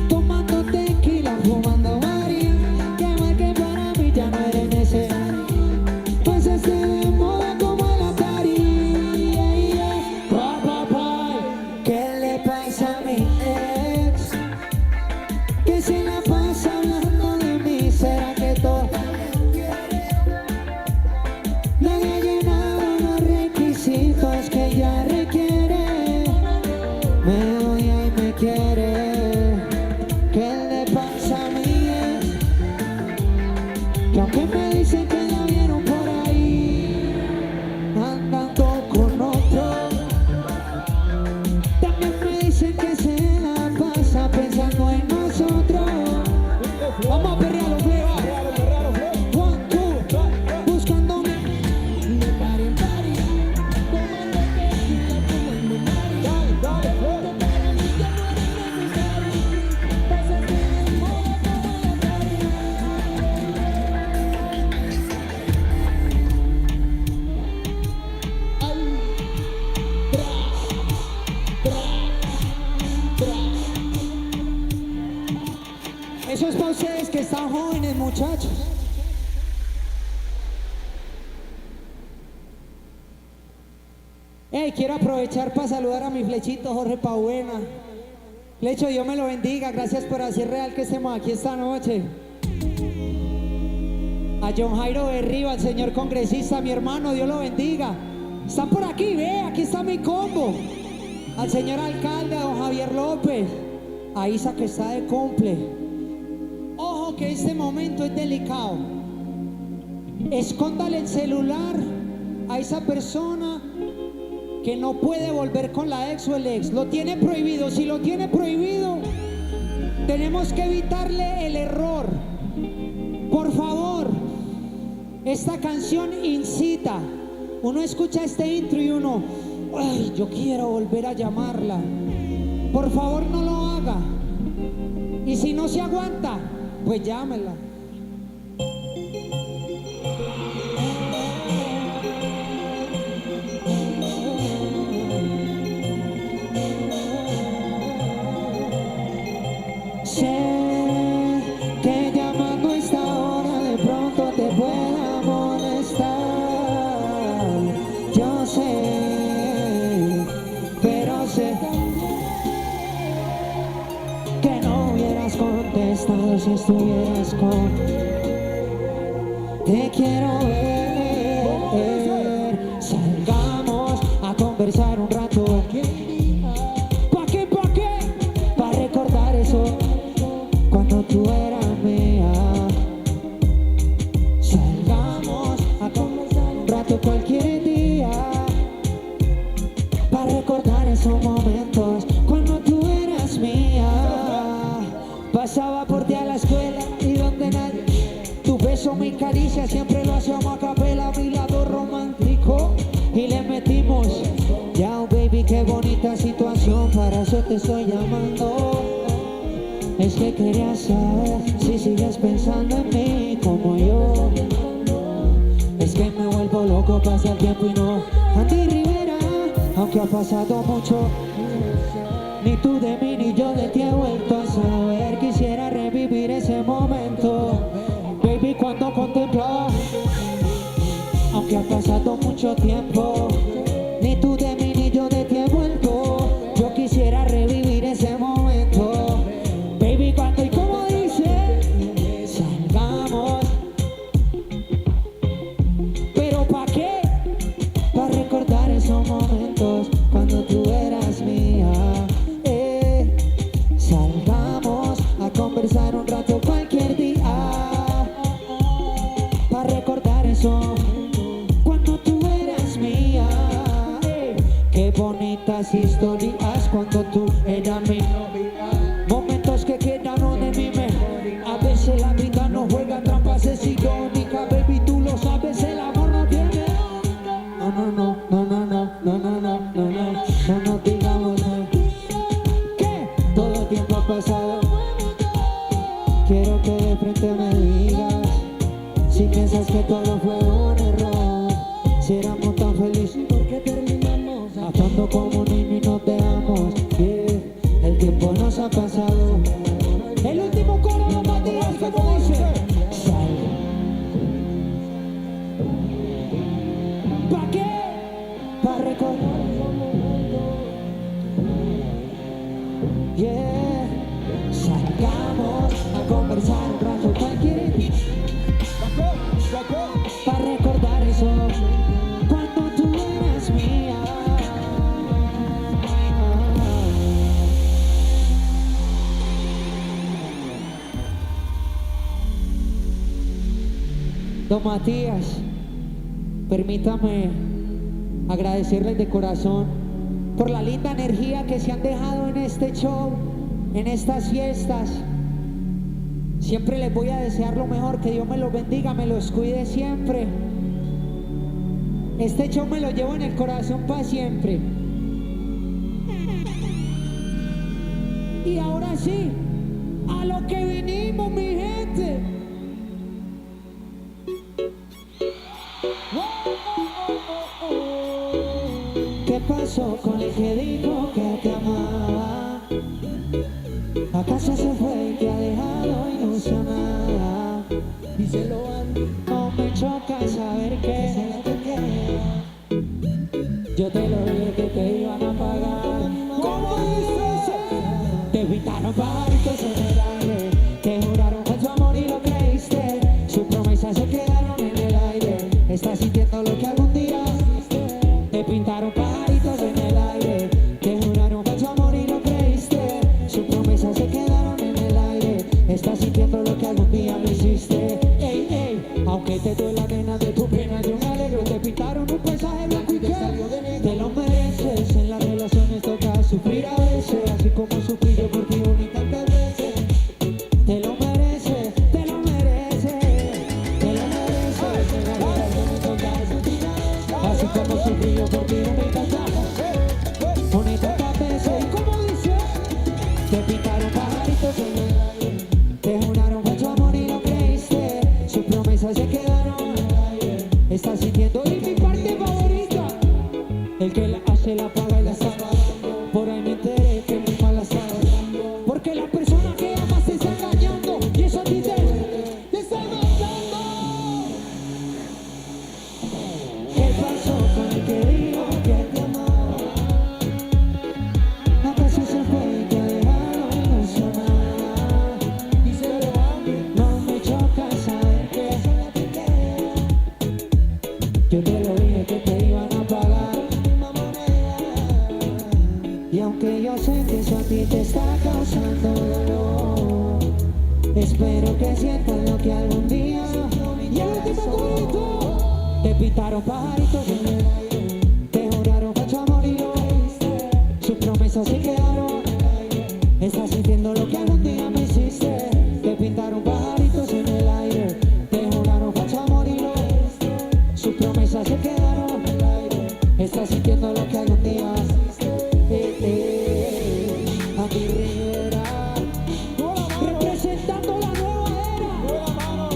tomando tequila, fumando mari. Que mal que para mí ya no eres necesario. Pues esté de moda como el Atari. ¿Qué le pasa a mi ex? Que se la pasa hablando de mí. ¿Será que todo? Nadie ha llenado los requisitos que ella requiere. Me odia y me quiere. ¿Qué le pasa a mi ex? Que aunque me dicen que la vieron por ahí andando con otro, también me dicen que se la pasa pensando en nosotros. Vamos a perrearlo, pleba. 1, 2, buscándome de party en party, tomando tequila, fumando mari. Dale, Para mí ya no eres necesario. Pásate de moda como la Atari. Eso es para ustedes que están jóvenes, muchachos. Hey, quiero aprovechar para saludar a mi flechito Jorge Pauena. Flecho, Dios me lo bendiga. Gracias por hacer real que estemos aquí esta noche. A John Jairo Berrío, al señor congresista, mi hermano, Dios lo bendiga. Están por aquí, ve, aquí está mi combo. Al señor alcalde, a don Javier López. A Isa que está de cumple. Ojo que este momento es delicado. Escóndale el celular a esa persona que no puede volver con la ex o el ex. Lo tiene prohibido. Si lo tiene prohibido, tenemos que evitarle el error. Por favor, esta canción incita. Uno escucha este intro y uno, ay, yo quiero volver a llamarla. Por favor, no lo haga. Y si no se aguanta, pues llámela. Sé que llamando a esta hora de pronto te pueda molestar. Yo sé, pero sé que no hubieras contestado si estuvieras con. Te quiero ver, salgamos a conversar un rato. ¿Pa' qué? ¿Pa' qué? Pa' recordar eso cuando tú eras mía. Salgamos a conversar un rato cualquier día. Pa' recordar esos momentos cuando tú eras mía. Pasaba por ti a la escuela y donde nadie. Tu beso, mi caricia, siempre lo hacíamos a capela. Mi lado romántico y le metimos. Ya, oh baby, qué bonita situación. Para eso te estoy llamando. Es que quería saber si sigues pensando en mí como yo. Es que me vuelvo loco, pasa el tiempo y no. Andy Rivera, aunque ha pasado mucho. Ni tú de mí ni yo de ti he vuelto a saber. Quisiera revivir ese momento, baby, cuando contemplaba. Aunque ha pasado mucho tiempo, ni tú de mí ni yo de ti he vuelto. Yo quisiera revivir ese momento, baby, cuando y como dice, salgamos. ¿Pero pa' qué? Pa' recordar esos momentos cuando tú eras mía. Salgamos a conversar un rato cualquier día. Pa' recordar eso cuando tú eras mía. Qué bonitas historias cuando tú eras mi novia. Momentos que quedaron en mi mente. A veces la vida nos juega trampas, es irónica, baby, tú lo sabes, el amor no tiene. No, no, no, no, no, no, no, no, no, no, no, no digamos no. ¿Qué? Todo el tiempo ha pasado. Quiero que de frente me digas si piensas que todo fue un error. Si éramos tan felices, ¿por qué terminamos actuando como un niño y nos dejamos? Yeah. El tiempo nos ha pasado. El último coro de Matías, como dice. ¿Pa' qué? Pa' recordar. Yeah. Salgamos a conversar un rato cualquier día. Pa' recordar eso cuando tú eras mía. Don Matías, permítame agradecerles de corazón por la linda energía que se han dejado en este show, en estas fiestas. Siempre les voy a desear lo mejor, que Dios me los bendiga, me los cuide siempre. Este show me lo llevo en el corazón para siempre. Y ahora sí, a lo que vinimos, mi gente. ¿Qué pasó con el que dijo que te amaba? ¿Acaso se fue y te ha dejado ilusionada? Díselo, Andy. No me choca saber que se la te queda. Yo te lo dije que te iban a pagar. ¿Cómo dices? Te pintaron pajaritos en el aire, te juraron con su amor y lo creíste. Sus promesas se quedaron en el aire. Estás sintiendo lo que algún día hiciste. Te pintaron pajaritos en el aire, te juraron con su amor y lo creíste. Sus promesas se quedaron en el aire. Estás sintiendo lo que algún día me hiciste. Ey, ey, aunque te duela nena de tu pena, yo me alegro. Te pintaron un paisaje blanco y te salió de negro. Te lo mereces, en las relaciones toca sufrir a veces, así como sufrí yo por ti una y tantas veces. Te lo mereces, te lo mereces, te lo mereces, en las relaciones toca sufrir a veces, así como sufrí yo por ti una y tantas veces. ¿Y cómo dice? Te pintaron pajaritos en el aire, te juraron mucho amor y lo creíste. Sus promesas se quedaron en el aire. Estás sintiendo y mi parte favorita. El que la hace la paga y la está pagando. Por ahí me enteré que mi mal la está dando. Porque la persona que amas te está engañando. Y eso a ti te está matando. ¿Qué pasó con el que dijo que te amaba? ¿Acaso se fue y te ha dejado ilusionada? Y se lo va. No me choca saber que sola te queda. Yo te lo dije que te iban a pagar. Y aunque yo sé que eso a ti te está causando dolor, espero que sientas lo que algún día. Y el último corito. Te pintaron pajaritos en el aire, te juraron mucho amor y lo creíste. Sus promesas se quedaron en el aire. Estás sintiendo lo que algún día me hiciste. Te pintaron pajaritos en el aire, te juraron mucho amor y lo creíste. Sus promesas se quedaron en el aire. Estás sintiendo lo que algún día hiciste. Andy Rivera, representando la nueva era.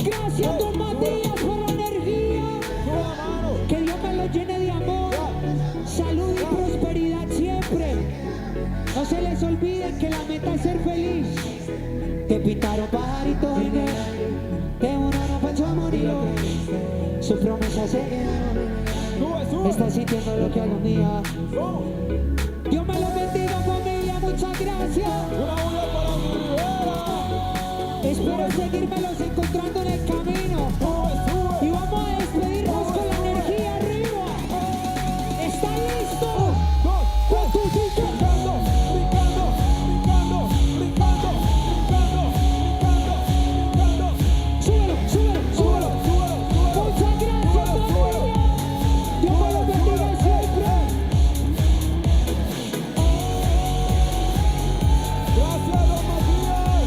Gracias, don Matías, por la energía. Que Dios me lo llene de amor, salud y prosperidad siempre. No se les olvide que la meta es ser feliz. Te pintaron pajaritos en el aire, te juraron falso amor y lo creíste. Sus promesas se quedaron. Estás sintiendo lo que algún día. Dios me lo bendiga, familia, muchas gracias. Espero seguírmelos encontrando en el camino. Y vamos a despedirnos con la energía arriba. ¿Están listos? Con tu súbelo, súbelo, súbelo. Muchas gracias, familia. Dios me lo bendiga siempre. Gracias, don Matías.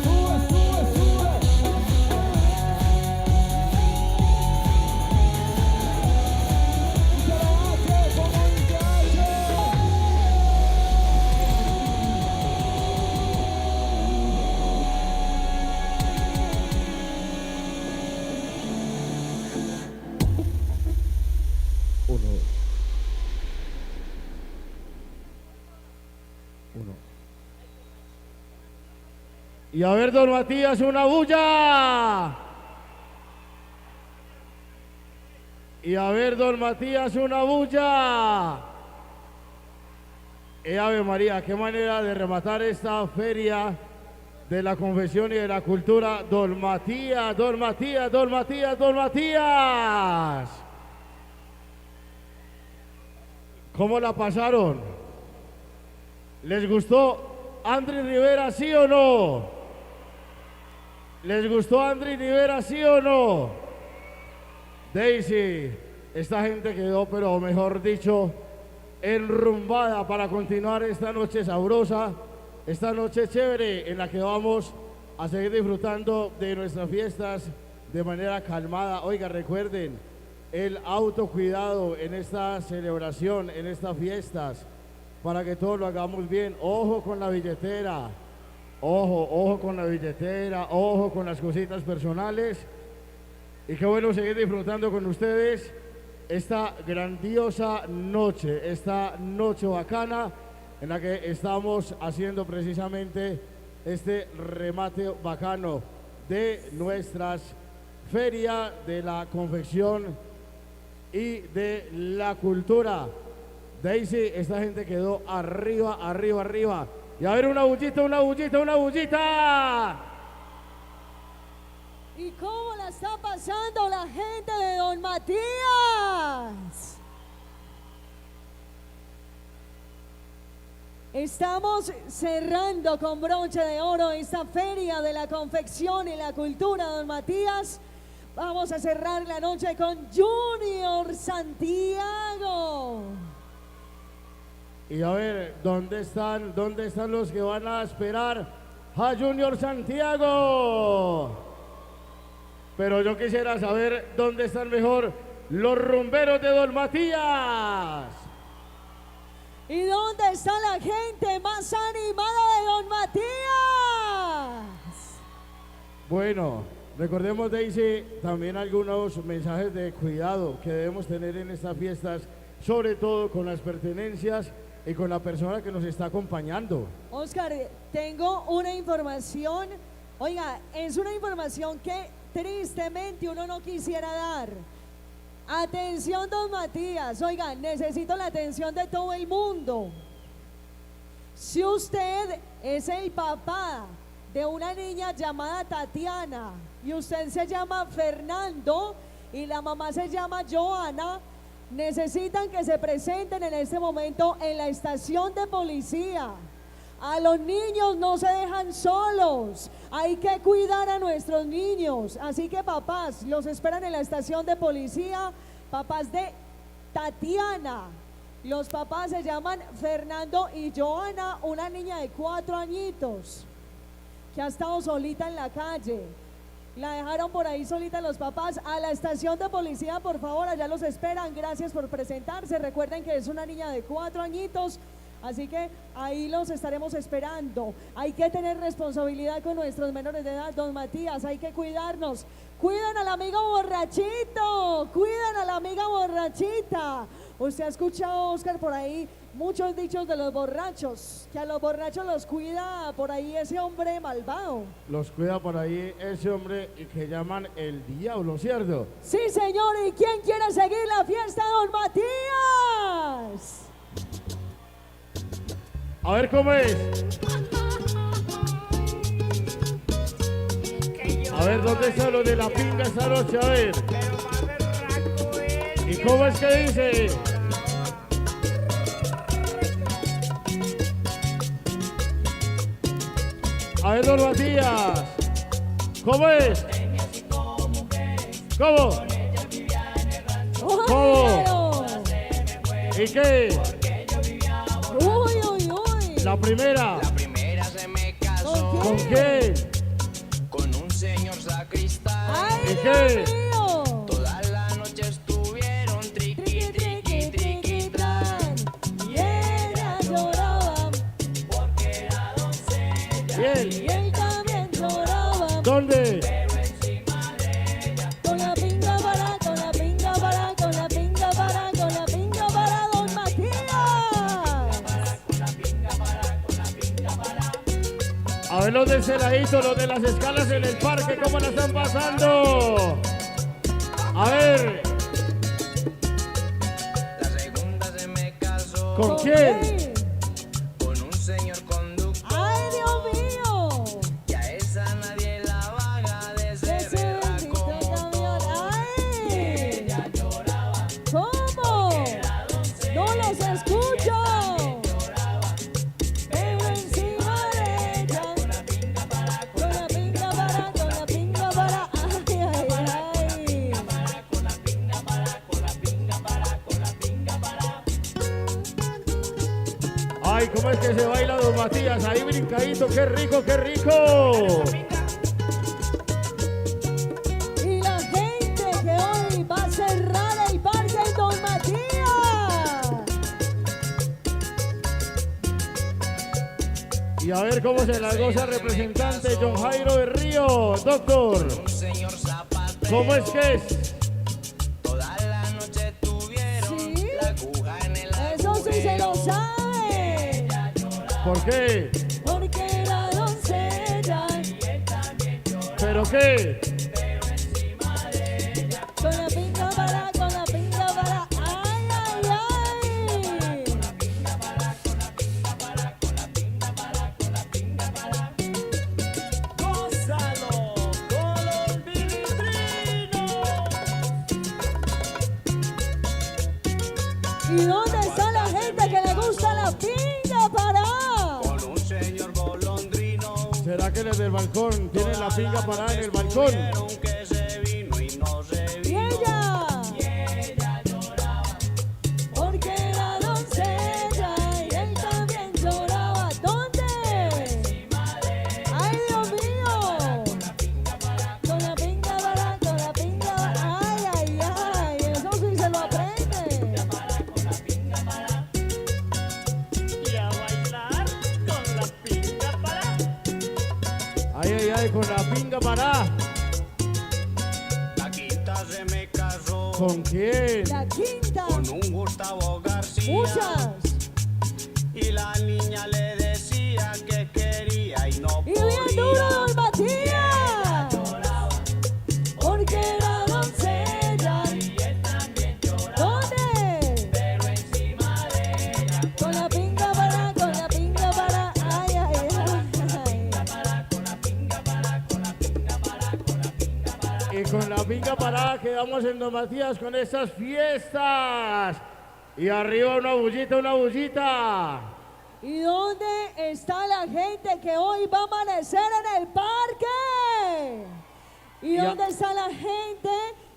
Sube, sube, sube. Y se lo hace como dice H. Y a ver, don Matías, una bulla. Y a ver, don Matías, una bulla. Ave María, qué manera de rematar esta feria de la confesión y de la cultura. Don Matías, don Matías, don Matías, don Matías. ¿Cómo la pasaron? ¿Les gustó Andry Rivera, sí o no? ¿Les gustó Andry Rivera, sí o no? Daisy, esta gente quedó, pero mejor dicho, enrumbada para continuar esta noche sabrosa, esta noche chévere en la que vamos a seguir disfrutando de nuestras fiestas de manera calmada. Oiga, recuerden el autocuidado en esta celebración, en estas fiestas, para que todos lo hagamos bien. Ojo con la billetera, ojo con la billetera, ojo con las cositas personales. Y qué bueno seguir disfrutando con ustedes esta grandiosa noche, esta noche bacana en la que estamos haciendo precisamente este remate bacano de nuestras feria de la confección y de la cultura. Daisy, esta gente quedó arriba, arriba, arriba. Y a ver, una bullita, una bullita, una bullita. ¿Y cómo la está pasando la gente de Don Matías? Estamos cerrando con broche de oro esta feria de la confección y la cultura, Don Matías. Vamos a cerrar la noche con Junior Santiago. Y a ver, ¿dónde están los que van a esperar a Junior Santiago? Pero yo quisiera saber dónde están mejor los rumberos de Don Matías. ¿Y dónde está la gente más animada de Don Matías? Bueno, recordemos, Daisy, también algunos mensajes de cuidado que debemos tener en estas fiestas, sobre todo con las pertenencias y con la persona que nos está acompañando. Oscar, tengo una información, oiga, es una información que tristemente uno no quisiera dar. Atención, Don Matías, oiga, necesito la atención de todo el mundo. Si usted es el papá de una niña llamada Tatiana y usted se llama Fernando y la mamá se llama Joana, necesitan que se presenten en este momento en la estación de policía. A los niños no se dejan solos, hay que cuidar a nuestros niños. Así que papás, los esperan en la estación de policía, papás de Tatiana. Los papás se llaman Fernando y Joana, una niña de 4 añitos que ha estado solita en la calle. La dejaron por ahí solita los papás. A la estación de policía, por favor, allá los esperan. Gracias por presentarse. Recuerden que es una niña de 4 añitos. Así que ahí los estaremos esperando. Hay que tener responsabilidad con nuestros menores de edad, Don Matías, hay que cuidarnos. Cuiden al amigo borrachito, cuiden a la amiga borrachita. Usted ha escuchado, Oscar, por ahí muchos dichos de los borrachos, que a los borrachos los cuida por ahí ese hombre malvado. Los cuida por ahí ese hombre que llaman el diablo, ¿cierto? Sí, señor, ¿y quién quiere seguir la fiesta, Don Matías? A ver cómo es. A ver dónde está lo de la pinga esta noche, a ver. ¿Y cómo es que dice? A ver, Don Matías. ¿Cómo es? ¿Cómo? ¿Cómo? ¿Y qué? Uy, uy, uy. La primera. La primera se me casó ¿Con quién? con un señor sacristán. ¡Ay, ¿Y Dios qué? mío! Toda la noche estuvieron triqui, Triqui, triqui, triqui, triqui, triqui, tran. tran. Y ella lloraba, Bien. y él también lloraba. ¿Dónde? Con la pinga para, con la pinga para, con la pinga para, con la pinga para, Don Matías. A ver los del celadito, los de las escalas en el parque, ¿cómo la están pasando? A ver, La segunda se me casó ¿con quién? con un señor conductor. ¡Ay, Dios mío! Y a esa nadie la baja de ese Ese bendito berraco camión. motor. ¡Ay! ¿Cómo? ¡No los escucho! Pero encima de ella, con la pinga para, con la pinga para, ay, ay, ay. Ay, ¿cómo es que se baila Don Matías? Ahí brincadito, qué rico, qué rico. Y la gente que hoy va a cerrar el parque en Don Matías. Y a ver cómo se la goza el representante John Jairo de Río. Doctor, Un señor zapatero. ¿cómo es que es? Toda la noche tuvieron ¿Sí? la aguja en el Eso sí se lo agujero. sabe. ¿Por qué? Porque la doncella ¿Pero qué? con la pinga para, con la pinga para, ¿Y dónde está la gente que le gusta la pinga para? Con un señor golondrino. ¿Será que desde el balcón tienen la pinga parada en el balcón? Tuvieron que se vino y no se Y vino. ella lloraba porque era doncella y él también lloraba. ¿Dónde? ¡Ay, Dios mío! Con la pinga para, con la pinga para. ¡Ay, ay, ay! Eso sí se lo aprende. Y a bailar con la pinga para. Ay, ay, ay, con la pinga parada. La quinta se me casó ¿Con quién? La quinta. con un Gustavo García. Muchas. Y la niña le decía que quería y no Y bien duro, don Matías. Porque era doncella. Y él también lloraba. ¿Dónde? Pero encima de ella. Con la pinga para, con la pinga para. Ay, ay, ay. Y con la pinga parada quedamos en Don Matías con estas fiestas. Y arriba una bullita, una bullita. ¿Y dónde está la gente que hoy va a amanecer en el parque? ¿Y Ya. dónde está la gente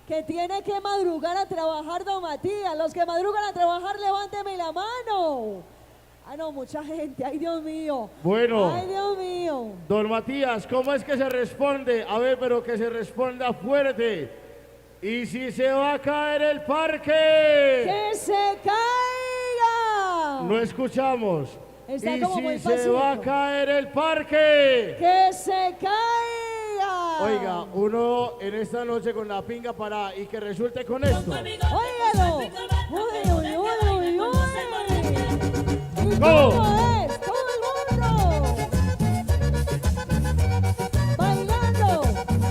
que tiene que madrugar a trabajar, don Matías? Los que madrugan a trabajar, levánteme la mano. Ah, no, mucha gente. Ay, Dios mío. Bueno. Ay, Dios mío. Don Matías, ¿cómo es que se responde? A ver, pero que se responda fuerte. ¿Y si se va a caer el parque? ¡Que se caiga! No escuchamos. Está ¿Y como si muy se va a pasito. caer el parque? ¡Que se caiga! Oiga, uno en esta noche con la pinga para y que resulte con esto. ¡Óigalo! ¡Uy, uy, uy, uy, uy! ¿Y ¿Cómo? cómo es? ¡Todo el mundo! ¡Bailando!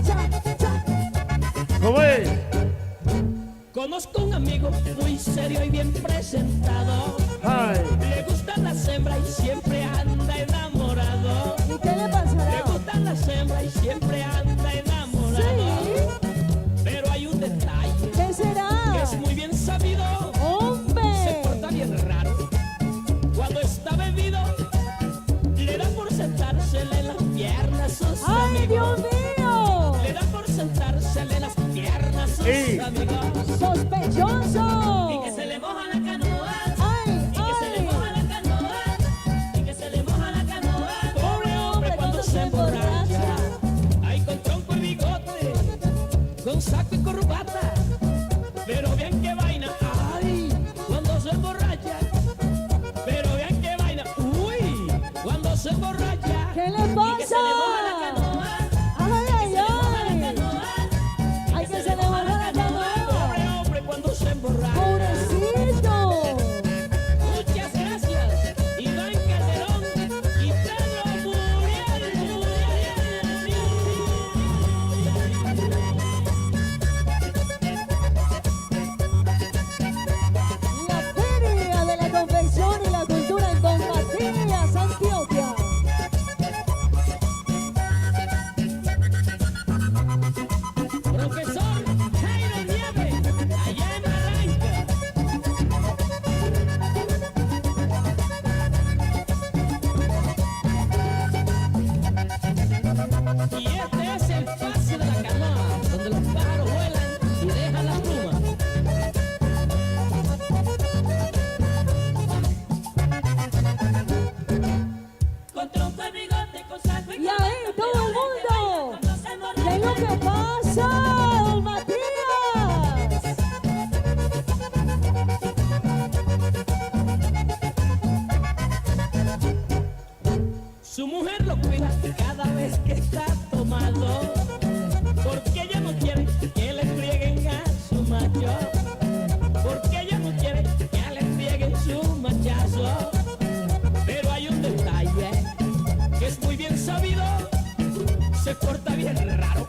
¡Cha, cha! ¿Cómo es? Conozco un amigo muy serio y bien presentado. Ay, Le gustan las hembras y siempre anda enamorado. ¿Y qué le Le pasará? gustan las hembras y siempre anda enamorado. ¿Sí? Pero hay un detalle ¿Qué que será? es muy bien sabido. Se ¡Hombre! porta bien raro. Cuando está bebido, le da por sentársele en las piernas a sus ¡Ay, Dios amigos. mío! Le da por sentársele en las piernas a sus Sí. amigos. ¡Sospechoso! Y que se le moja la canoa. ¡Ay, Y que se le moja ay! la canoa. Y que se le moja la canoa. Pobre hombre cuando se emborracha. Ahí con tronco y bigote, con saco y corbata. Pero vean qué vaina. Ay, cuando se emborracha. Pero vean qué vaina. Uy, cuando se emborracha. ¿Qué le Y que se le moja la pasa? canoa. ¡Ay, ay, ay! Canoa. ¡Ay, que se le moja la canoa! Pobre hombre cuando se emborracha. ¡Pobrecito! Muchas gracias, Iván Calderón y Pedro Muriel. La feria de la confección y la cultura en Don Matías, Antioquia. Profesor Jairo Nieves, allá en Barranca. Y este es el pase de la canoa, donde los pájaros vuelan y dejan las plumas. Con tronco y bigote, con saco y Y ahí todo el mundo. ¿Qué es lo que pasa, Don Matías? Su mujer lo cuida cada vez que está tomado, porque ella no quiere que le frieguen a su macho, porque ella no quiere que le frieguen su machazo. Pero hay un detalle que es muy bien sabido, se porta bien raro.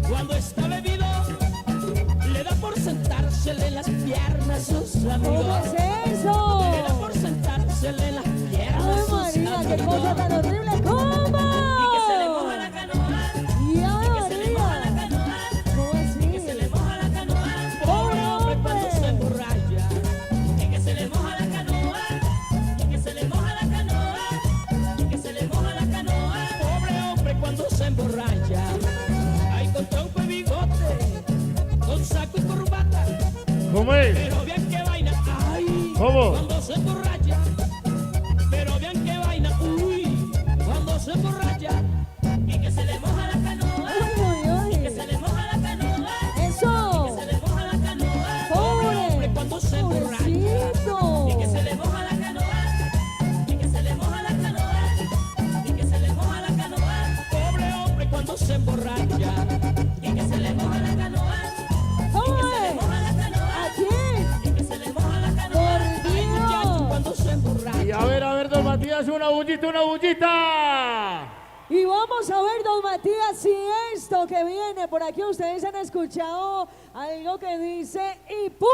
Cuando está bebido, le da por sentársele en las piernas a sus ¿Cómo amigos. es eso? Le da por sentársele en las piernas ¡Ay, a sus María, qué amigos. cosa tan horrible! ¿Cómo? Y que se le moja la canoa. ¡Y Que se le moja la María! canoa. ¿Cómo así? Que se le moja la canoa. Pobre hombre cuando se emborracha. Y que se saco y corbata. ¿Cómo es? Pero vean qué vaina, ay, ¿Cómo? cuando se emborracha. Pero vean qué vaina, uy, cuando se emborracha. Y que se le moja la canoa. Uy, Y que se le moja la canoa. Eso. Se le moja la canoa. Pobre. Hombre, cuando se emborracha. Pobrecito. Y que se le moja la canoa. Y que se le moja la canoa. Y que se le moja la canoa. Pobre hombre cuando se emborracha. Y que se le moja la canoa. Pobre. ¿A quién? Y que se le moja la canoa. Por Ay, muchacho, Dios. cuando se emborracha. Y a ver, don Matías, una bullita, una bullita. Y vamos a ver, don Matías, si esto que viene por aquí, ustedes han escuchado algo que dice y ¡pum!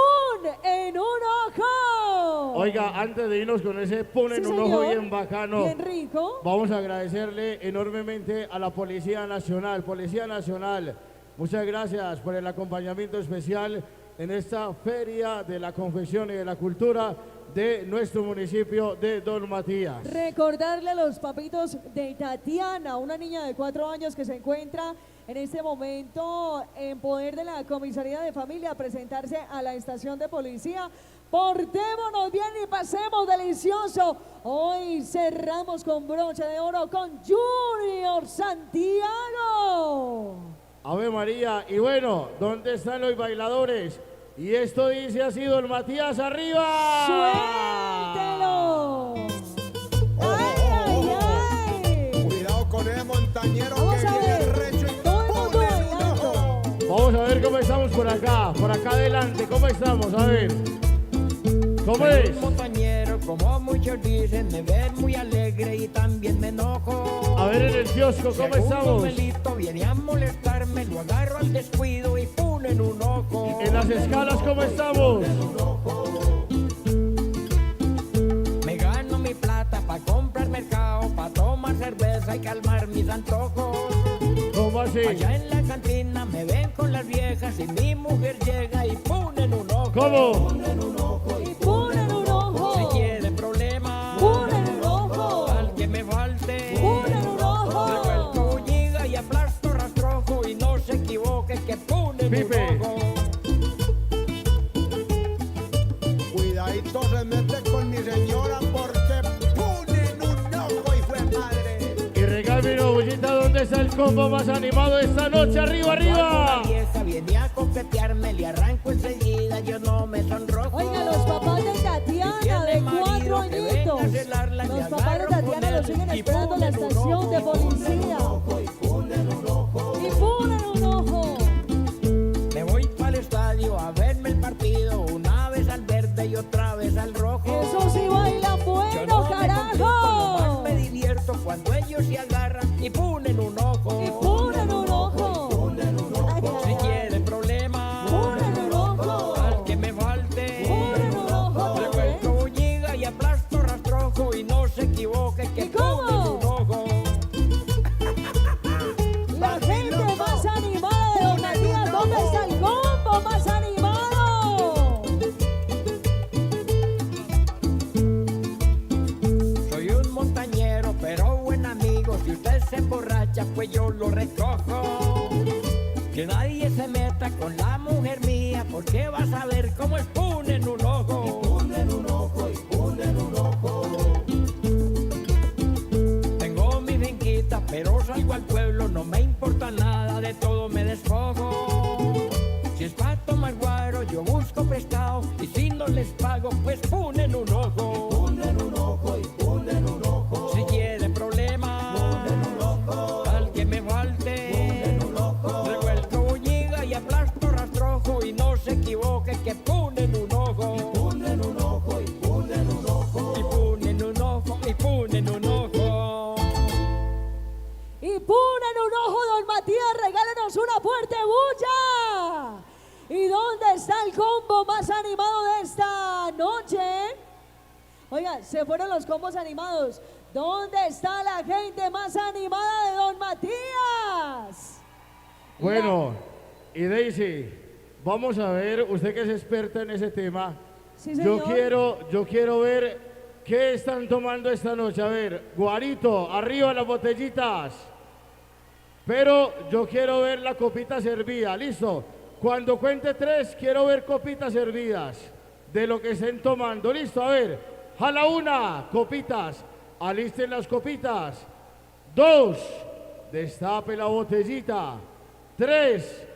En un ojo. Oiga, antes de irnos con ese pon en Sí, un ojo señor. bien bacano, Bien rico. vamos a agradecerle enormemente a la Policía Nacional. Policía Nacional, muchas gracias por el acompañamiento especial en esta Feria de la Confección y de la Cultura de nuestro municipio de Don Matías. Recordarle a los papitos de Tatiana, una niña de 4 años que se encuentra en este momento en poder de la comisaría de familia, presentarse a la estación de policía. Portémonos bien y pasemos delicioso. Hoy cerramos con broche de oro con Junior Santiago. Ave María, y bueno, ¿dónde están los bailadores? Y esto dice así, don Matías, arriba. ¡Suéltelo! ¡Ay, ay, ay! Cuidado con el montañero Vamos que a viene ver. recho y Todo el mundo pone en un bailando. ojo. Vamos a ver cómo estamos por acá adelante, ¿cómo estamos? A ver. ¿Cómo Soy es? un montañero, como muchos dicen, me ven muy alegre y también me enojo. A ver en el kiosco, ¿cómo Si algún estamos? gomelito viene a molestarme, lo agarro al descuido y pone en un ojo. En las escalas, ¿cómo estamos? Me gano mi plata pa' comprar mercado, pa' tomar cerveza y calmar mis antojos. ¿Cómo así? Allá en la cantina me ven con las viejas y mi mujer llega y pone en un ojo. ¿Cómo? Y pone en un ojo. Si quiere problema, Pone en un ojo. al que me falte. Pone en un ojo. Revuelto llega y aplasto rastrojo y no se equivoque que pone en Pipe. un ojo. Cuidadito se mete con mi señora porque pone en un ojo y fue madre. Y regálame una bullita, ¿dónde está el combo más animado de esta noche? ¡Arriba, Cuando arriba! la vieja viene a coquetearme, le arranco enseguida, yo no me sonrojo. Oiga, los papás de Tatiana, de 4 añitos. Los papás de Tatiana lo siguen esperando en la estación de policía. Y pone en un ojo. Me voy para el estadio a verme el partido, una vez al verde y otra vez al rojo. Eso sí bailan Yo bueno, no me complico, carajo. nomás me divierto cuando ellos se agarran y ponen un ojo. Y pone en un ojo. Ay, ay, Si ay. quieren problema, Pone en un ojo. al que me falte. Pone en un ojo. Revuelto llega y aplasto rastrojo y no se equivoque que ¿Y cómo? pone en un ojo. La gente más animada de Don Matías, ¿dónde está el combo más animado? Soy un montañero, pero buen amigo. Si usted se emborracha, pues yo lo recojo. Que nadie se meta con la mujer mía, porque vas a ver cómo es pone en un ojo. Tengo mi finquita, pero salgo al pueblo, no me importa nada, de todo me despojo. Si es para tomar guaro, yo busco prestado, y si no les pago, pues ponen un ojo. Si quieren problema, al que me falte. Revuelto llega y aplasto rastrojo y no se equivoque que ponen un ojo. Y ponen un ojo, y ponen un ojo. Y ponen un ojo, y ponen un ojo. Y pone en un ojo, Don Matías, regálenos una fuerte bulla. ¿Y dónde está el combo más animado de esta noche? Oiga, se fueron los combos animados. ¿Dónde está la gente más animada de Don Matías? Bueno, y Daisy, vamos a ver, usted que es experta en ese tema, Sí, señor. yo quiero ver qué están tomando esta noche. A ver, Guarito, arriba las botellitas. Pero yo quiero ver la copita servida, ¿listo? Cuando cuente 3, quiero ver copitas servidas de lo que estén tomando. Listo, a ver. Jala 1, copitas. Alisten las copitas. 2, destape la botellita. 3,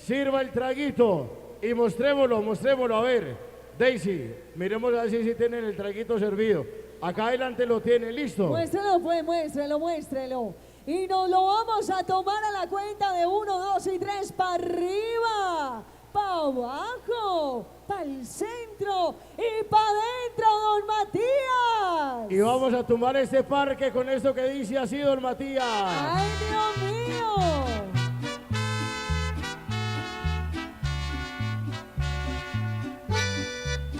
sirva el traguito. Y mostrémoslo, a ver. Daisy, miremos a ver si tienen el traguito servido. Acá adelante lo tienen, listo. Muéstrelo, pues, muéstrelo. Y nos lo vamos a tomar a la cuenta de 1, 2 y 3 para arriba, para abajo, para el centro y para adentro, don Matías. Y vamos a tomar este parque con esto que dice así, don Matías. ¡Ay, Dios mío!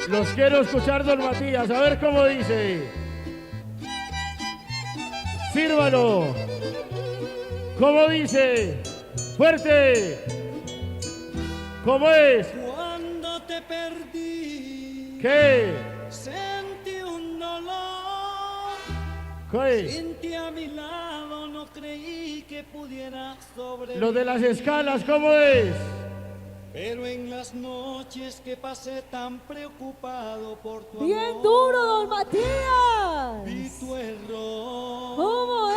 Los quiero escuchar, don Matías, a ver cómo dice. Sírvalo. ¿Cómo dice? Fuerte. ¿Cómo es? Cuando te perdí, ¿Qué? sentí un dolor. ¿Qué? Sin ti a mi lado no creí que pudiera sobrevivir. Lo de las escalas, ¿cómo es? Pero en las noches que pasé tan preocupado por tu Bien amor, duro, don Matías. vi tu error. ¿Cómo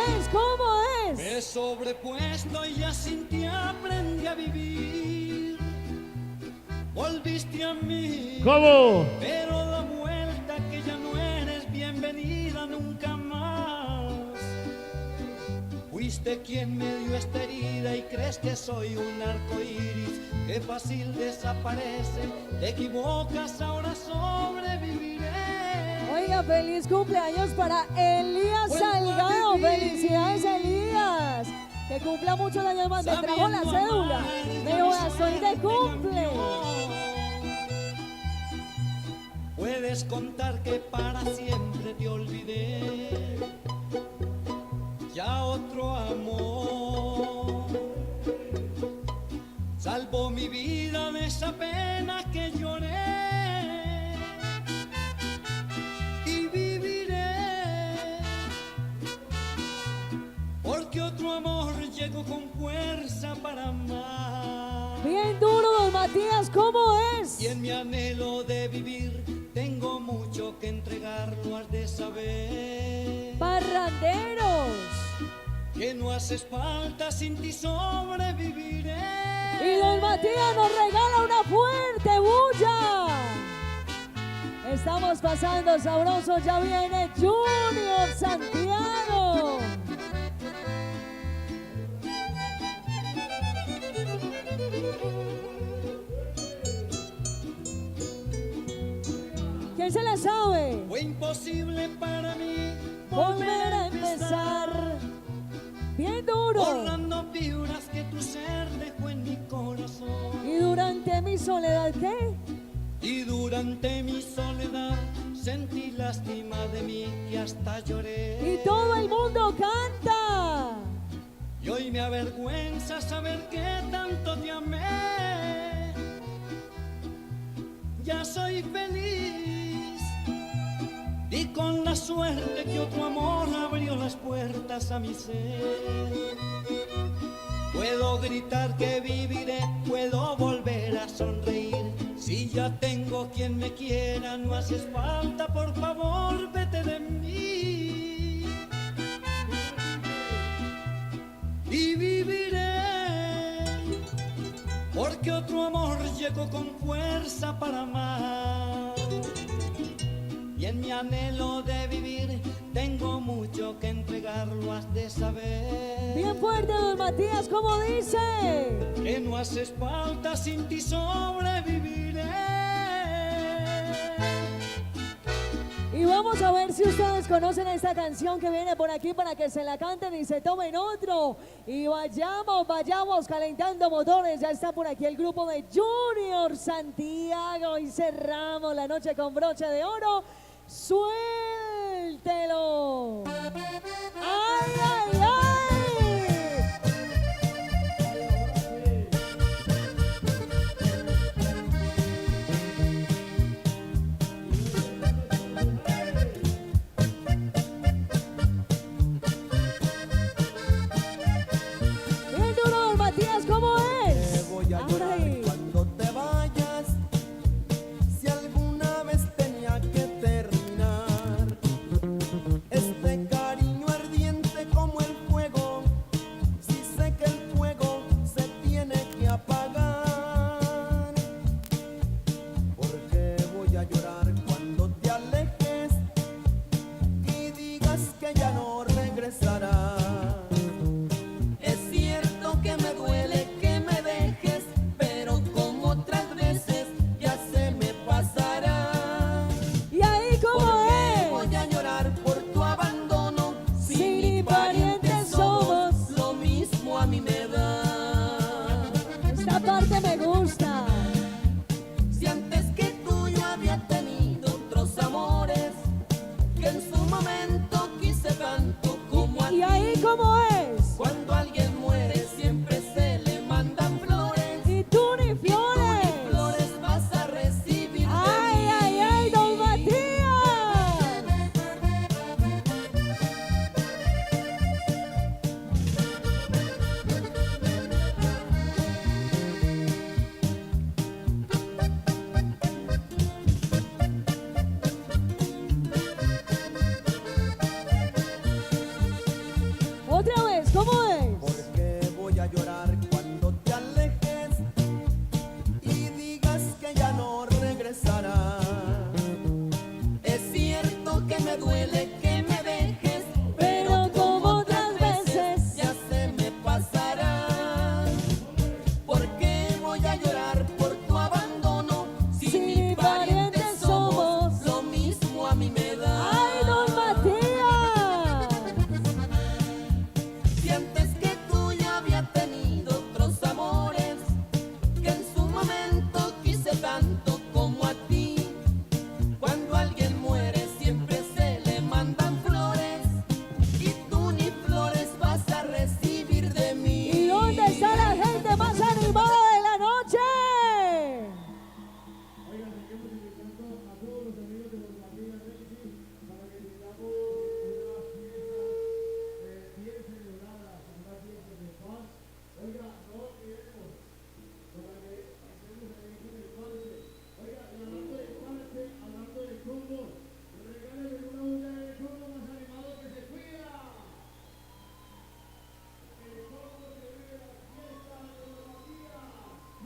es? Me he sobrepuesto y ya sin ti aprendí a vivir. Volviste a mí. ¿Cómo? Pero da vuelta que ya no eres bienvenida nunca más. Fuiste quien me dio esta herida y crees que soy un arco iris que fácil desaparece. Te equivocas, ahora sobreviviré. Oiga, feliz cumpleaños para Elías Salgado. Felicidades, Elías. Que cumpla muchos años más. Me trajo la cédula. Me dijo, soy de cumple. Puedes contar que para siempre te olvidé. Ya otro amor salvó mi vida de esa pena que lloré. Y viviré porque otro amor llegó con fuerza para amar. Bien duro, don Matías, ¿cómo es? Y en mi anhelo de vivir tengo mucho que entregar, lo has de saber. Parranderos. Que no haces falta, sin ti sobreviviré. Y don Matías nos regala una fuerte bulla. Estamos pasando sabroso, ya viene Junior Santiago. ¿Quién se la sabe? Fue imposible para mí Volver a empezar. Bien duro. borrando figuras que tu ser dejó en mi corazón. Y durante mi soledad, ¿qué? Y durante mi soledad sentí lástima de mí que hasta lloré. Y todo el mundo canta. Y hoy me avergüenza saber que tanto te amé. Ya soy feliz y con la suerte que otro amor abrió las puertas a mi ser. Puedo gritar que viviré, puedo volver a sonreír. Si ya tengo quien me quiera, no haces falta, por favor, vete de mí. Y viviré, porque otro amor llegó con fuerza para amar. Y en mi anhelo de vivir tengo mucho que entregar, lo has de saber. Bien fuerte, don Matías, ¿cómo dice? Que no haces falta, sin ti sobreviviré. Y vamos a ver si ustedes conocen esta canción que viene por aquí para que se la canten y se tomen otro. Y vayamos calentando motores. Ya está por aquí el grupo de Junior Santiago y cerramos la noche con broche de oro. ¡Suéltelo! ¡Ay, ay, ay! Bien duro, don Matías, ¿cómo es? Te voy a llorar Ay. cuando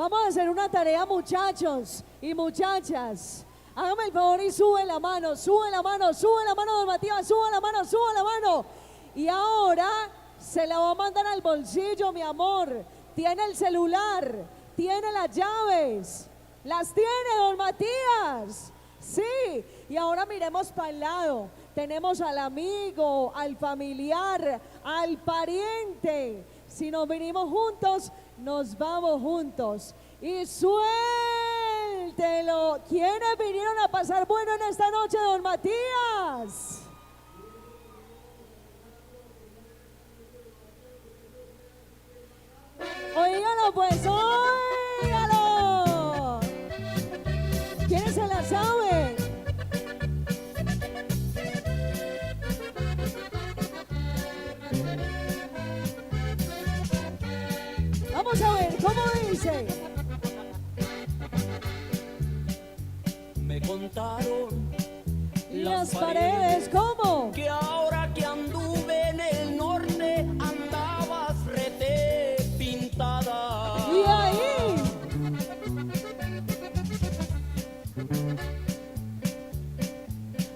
Vamos a hacer una tarea, muchachos y muchachas. Hágame el favor y sube la mano, sube la mano, sube la mano, don Matías, sube la mano, sube la mano. Y ahora se la va a mandar al bolsillo, mi amor. Tiene el celular, tiene las llaves. Las tiene, don Matías. Sí, y ahora miremos para el lado. Tenemos al amigo, al familiar, al pariente. Si nos vinimos juntos, nos vamos juntos. Y suéltelo. ¿Quiénes vinieron a pasar bueno en esta noche, don Matías? Óigalo pues, óigalo. ¿Quiénes se la saben? Vamos a ver, ¿cómo dice? Me contaron Las paredes, ¿cómo? que ahora que anduve en el norte andabas rete pintada. Y ahí,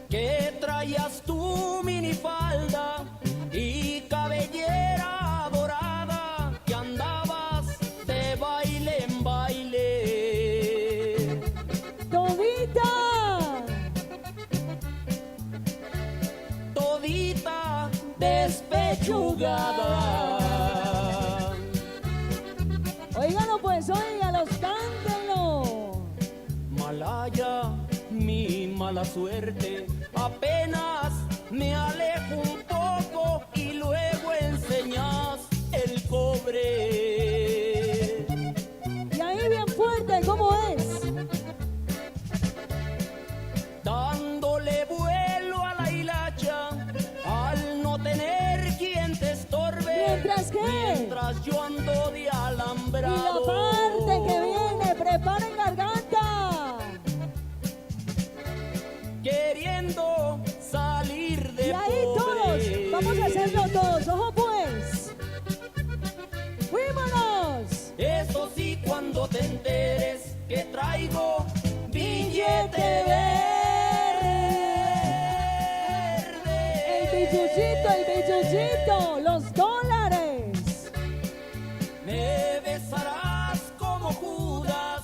Que traías tu minifalda y cabellera dorada, que andabas de baile en baile. todita. Todita despechugada. Óigalo pues, óigalos, cántenlo. Malaya, mi mala suerte, apenas me alejo un poco y luego enseñas el cobre. Y ahí bien fuerte, ¿cómo es? Dándole vuelo a la hilacha al no tener quien te estorbe. ¿Mientras qué? Mientras yo ando de Y la alambrado. parte que viene, preparen garganta. Queriendo salir de Y ahí pobre. todos, vamos a hacerlo todos, ojo pues. ¡Fuímonos! Eso sí, cuando te enteres que traigo billete El verde. billullito, los dólares. Me besarás como Judas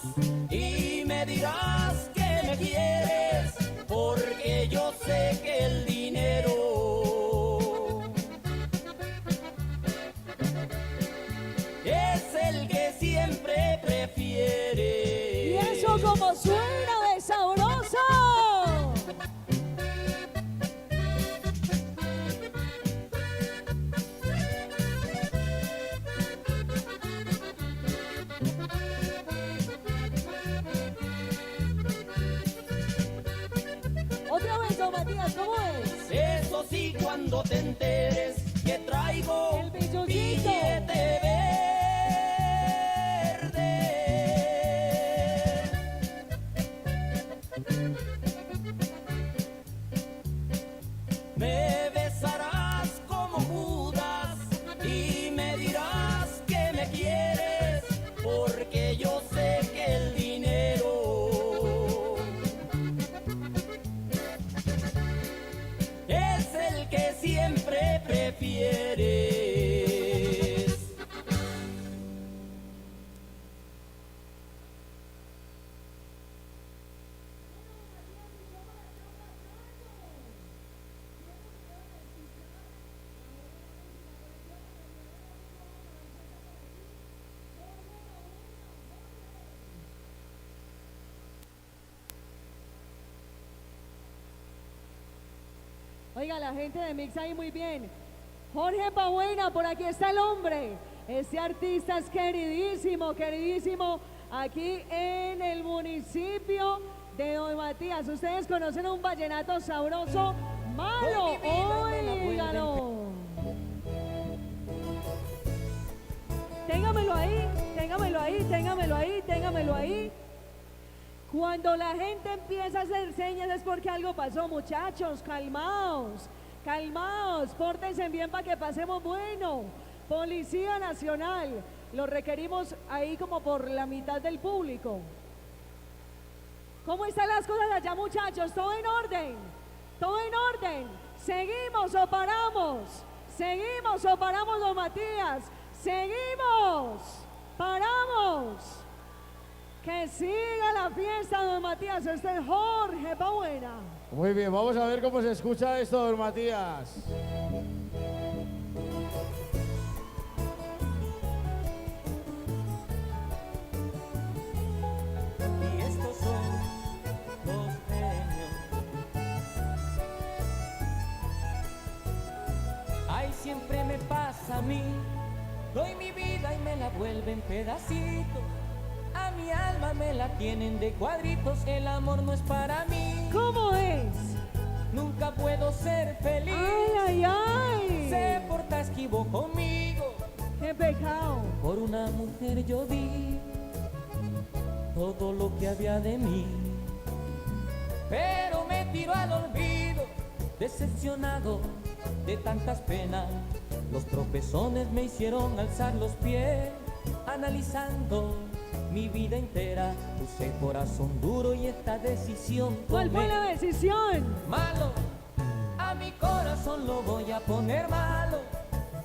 y me dirás que me quieres, porque yo sé que el dinero es el que siempre prefiere. Y eso como suena de sabroso. Otra vez, don Matías, ¿cómo es? Eso sí, cuando te enteres que traigo El billullito. billete verde. Me besarás como Judas y me dirás que me quieres, porque yo sé que el dinero es el que siempre prefieres. Oiga, la gente de Mix ahí muy bien. Jorge Pabuena, por aquí está el hombre. Este artista es queridísimo, queridísimo, aquí en el municipio de Don Matías. Ustedes conocen un vallenato sabroso, malo, óigalo. Téngamelo ahí, téngamelo ahí, téngamelo ahí, téngamelo ahí. Cuando la gente empieza a hacer señas es porque algo pasó, muchachos, calmaos, calmaos, pórtense bien para que pasemos bueno. Policía Nacional, Lo requerimos ahí como por la mitad del público. ¿Cómo están las cosas allá, muchachos? ¿Todo en orden? ¿Todo en orden? ¿Seguimos o paramos? ¿Seguimos o paramos, don Matías? ¡Seguimos! ¡Paramos! Que siga la fiesta, don Matías. Este es Jorge Pabuena. Muy bien, vamos a ver cómo se escucha esto, don Matías. Y estos son los premios. Ay, siempre me pasa a mí. Doy mi vida y me la vuelven pedacitos. A mi alma me la tienen de cuadritos. El amor no es para mí. ¿Cómo es? Nunca puedo ser feliz. ¡Ay, ay, ay! Se porta esquivo conmigo. ¡Qué pecado! Por una mujer yo di todo lo que había de mí. Pero me tiró al olvido, decepcionado de tantas penas. Los tropezones me hicieron alzar los pies, analizando mi vida entera. Puse corazón duro y esta decisión ¿Cuál fue tomé. la decisión? Malo, a mi corazón lo voy a poner malo.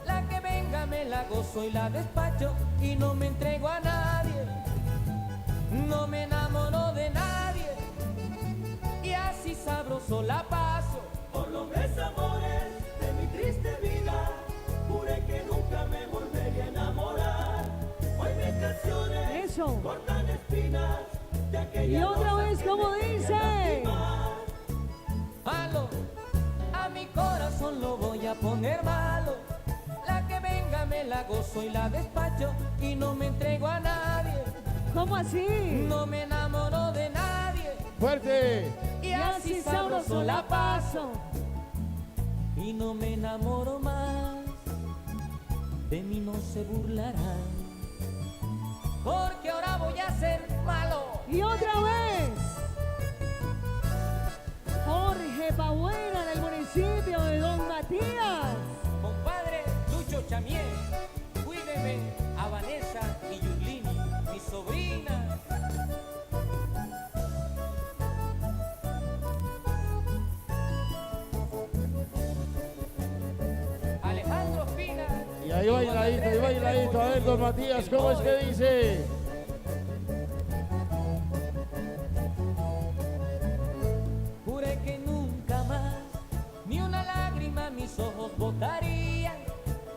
La que venga me la gozo y la despacho y no me entrego a nadie. No me enamoro de nadie y así sabroso la paso. Por los desamores de mi triste vida, juré que nunca me volvería a enamorar. Hoy mis canciones Eso. cortan espinas de aquella Y otra rosa vez, que como me quería dice. lastimar. Malo, a mi corazón lo voy a poner malo. La que venga me la gozo y la despacho y no me entrego a nadie. ¿Cómo así? No me enamoro de nadie ¡Fuerte! y así sabroso la paso. Y no me enamoro más, de mí no se burlarán, porque ahora voy a ser malo. Y otra vez. Jorge Pabuena del municipio de Don Matías. Compadre Lucho Chamié, cuídeme a Vanessa y Yulini, mi sobrina. Alejandro Espina. Y ahí bailadito, ahí bailadito. A ver, don Matías, ¿cómo es que dice? Juré que nunca más ni una lágrima mis ojos botarían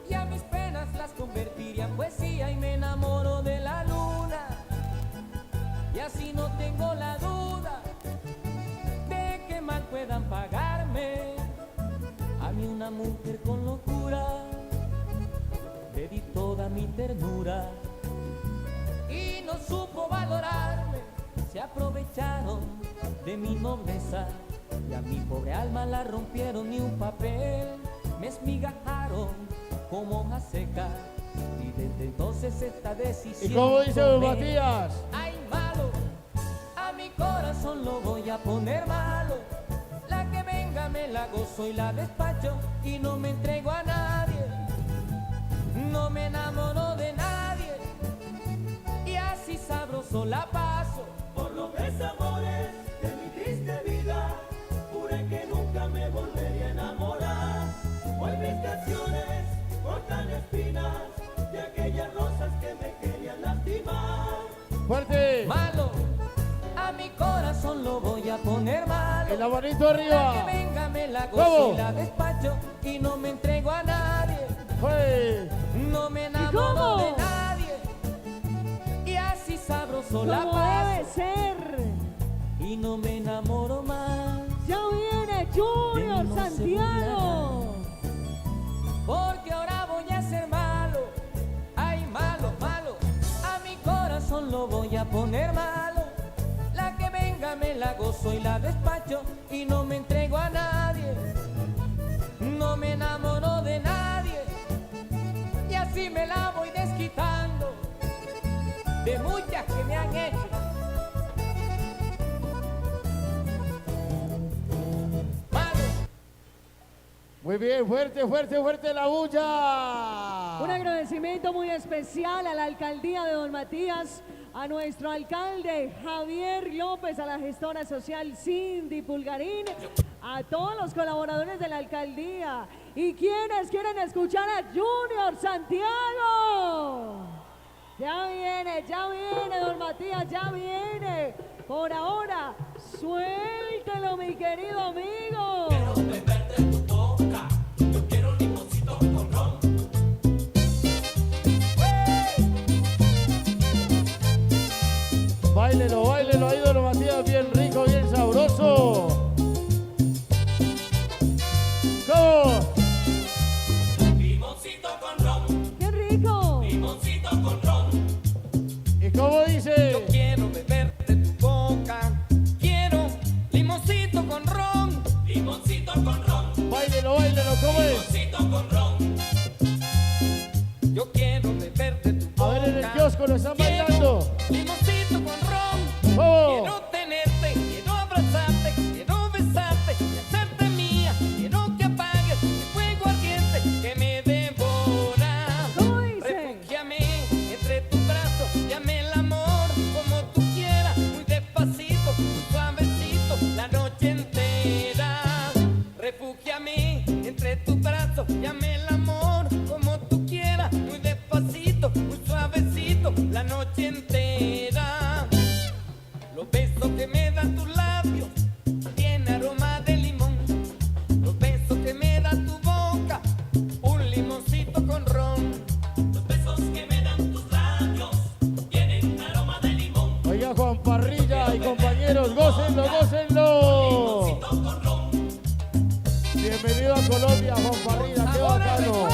y a mis penas las convertiría en poesía y me enamoro de la luna y así no tengo la duda de que mal puedan pagarme. A mí una mujer con locura le di toda mi ternura y no supo valorarme. Se aprovecharon de mi nobleza y a mi pobre alma la rompieron ni un papel. Me esmigajaron como hoja seca y desde entonces esta decisión. ¿Y cómo dice don tomé. Matías? Ay, malo, a mi corazón lo voy a poner malo. La que venga me la gozo y la despacho y no me entrego a nadie. No me enamoro de nadie y así sabroso la paso. Por los desamores de mi triste vida, juré que nunca me volvería a enamorar. Hoy mis canciones cortan espinas de aquellas rosas que me querían lastimar. ¡Fuerte! Malo, a mi corazón lo voy a poner malo. ¡El manito La arriba! que venga me la gozo ¿Cómo? y la despacho y no me entrego a nadie. ¡Fue! No me cómo? enamoro de nadie y así sabroso la ¿Cómo debe paso ser? y no me enamoro más. Ya viene Junior De mí no se Santiago. Porque ahora voy a ser malo. Ay, malo, malo. A mi corazón lo voy a poner malo. La que venga me la gozo y la despacho y no me entrego a nadie. No me enamoro de nadie y así me la voy desquitando de muchas que me han hecho. Malo. Muy bien, fuerte, fuerte, fuerte la bulla. Un agradecimiento muy especial a la alcaldía de Don Matías, a nuestro alcalde Javier López, a la gestora social Cindy Pulgarín, a todos los colaboradores de la alcaldía y quienes quieren escuchar a Junior Santiago. Ya viene, Don Matías, ya viene. Por ahora, suéltelo, mi querido amigo. Quiero beber de tu boca, yo quiero limoncito con ron. Báilelo, báilelo ahí, don Matías, bien rico, bien sabroso. ¿Cómo? Limoncito con ron. ¡Qué rico! Limoncito con ron. ¿Y cómo dice? Yo quiero beber de tu boca, quiero limoncito con ron. Limoncito con ron. Báilelo, báilelo, ¿cómo es? Limoncito con ron. Yo quiero beber de tu boca. A ver, en el kiosco lo están bailando. Limoncito con ron. ¿Cómo? Quiero tenerte, quiero abrazarte, quiero besarte y hacerte mía. Quiero que apagues el fuego ardiente que me devora. ¿Cómo dice? Refúgiame entre tus brazos, llame el amor como tú quieras, muy despacito, muy suavecito, la noche entera. Refúgiame entre tus brazos, llame el amor como tú quieras, muy despacito, muy suavecito, la noche entera. Los besos que me dan tus labios tienen aroma de limón. Los besos que me da tu boca, un limoncito con ron. Los besos que me dan tus labios tienen aroma de limón. Oiga, Juan Parrilla y compañeros, gócenlo, gócenlo. Limoncito con ron. Bienvenido a Colombia, Juan Parrilla, qué bacano.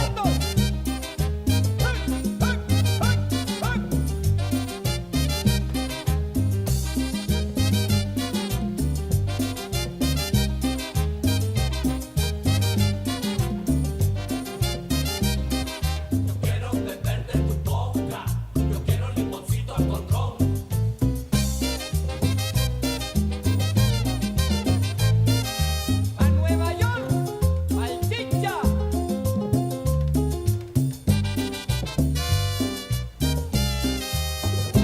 Yo quiero beber de tu boca, yo quiero limoncito con ron. A Nueva York, al Chicha.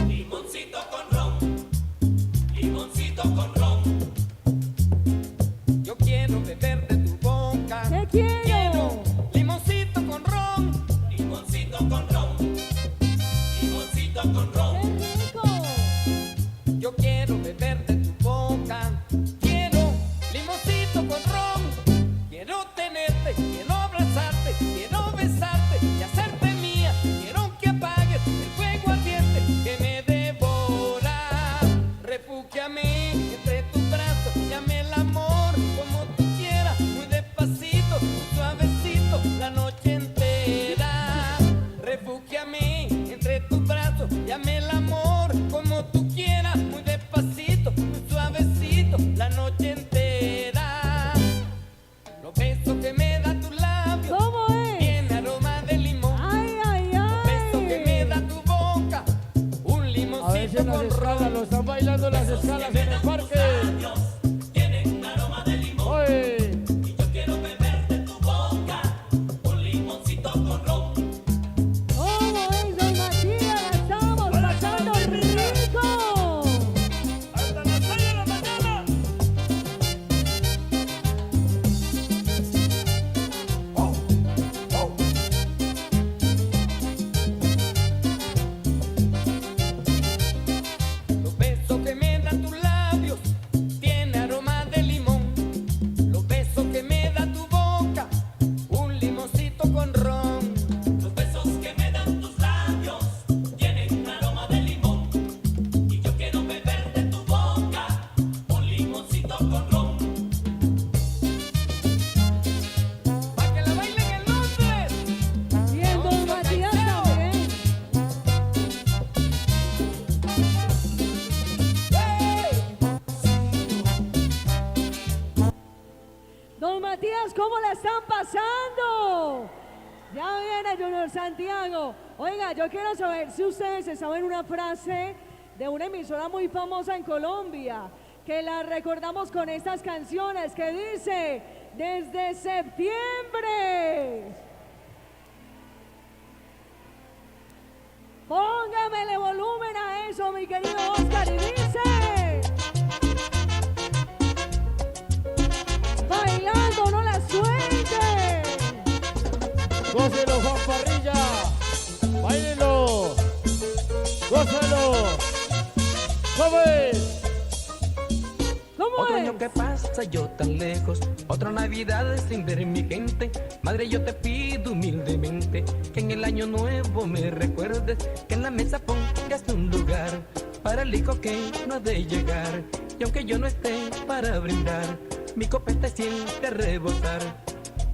Limoncito con ron. Limoncito con ron. Yo quiero beber de tu boca. ¿Qué quiero? Quiero limoncito con ron. Limoncito con ron. Limoncito con ron. ¡Qué rico! Yo quiero beber de tu boca. Quiero limoncito con ron. Quiero tenerte, quiero abrazarte, quiero besarte y hacerte mía. Quiero que apagues el fuego ardiente que me devora. Refúgiame entre tus brazos, llame el amor como tú quieras, muy despacito, muy suavecito, la noche entera. Refúgiame entre tus brazos, llame el amor como tú quieras, muy despacito, muy suavecito, la noche entera. Los besos que me da tu labio ¿Cómo es? tiene aroma de limón. ¡Ay, ay, Los besos que me ay! da tu boca, un A veces limoncito las con escalas, ron. lo están bailando las escalas en el parque. Tienen aroma de limón. Oye, Y yo quiero beber de tu boca, un limoncito con ron. ¿Cómo es, Don Matías? ¡La estamos pasando rico! hasta las 6 de la mañana. Los besos que me dan tus labios tiene aroma de limón. Los besos que me da tu boca, un limoncito con ron. Los besos que me dan tus labios tienen aroma de limón. Y yo quiero beber de tu boca, un limoncito con ron. Pa' que la bailen en Londres. Y el Don Matías también. Don Matías, ¿cómo la están pasando? Ya viene Junior Santiago. Oiga, yo quiero saber si ustedes se saben una frase de una emisora muy famosa en Colombia, que la recordamos con estas canciones, que dice, desde septiembre. Póngamele volumen a eso, mi querido Oscar, y dice: bailando, no la suelte. Gócelo, Juan Parrilla. Báilelo. Gózalo. ¿Cómo es? ¿Cómo Otro es? año que pasa, yo tan lejos. Otra Navidad sin ver mi gente. Madre, yo te pido humildemente que en el año nuevo me recuerdes, que en la mesa pongas un lugar para el hijo que no ha de llegar. Y aunque yo no esté para brindar, mi copeta siente a rebosar.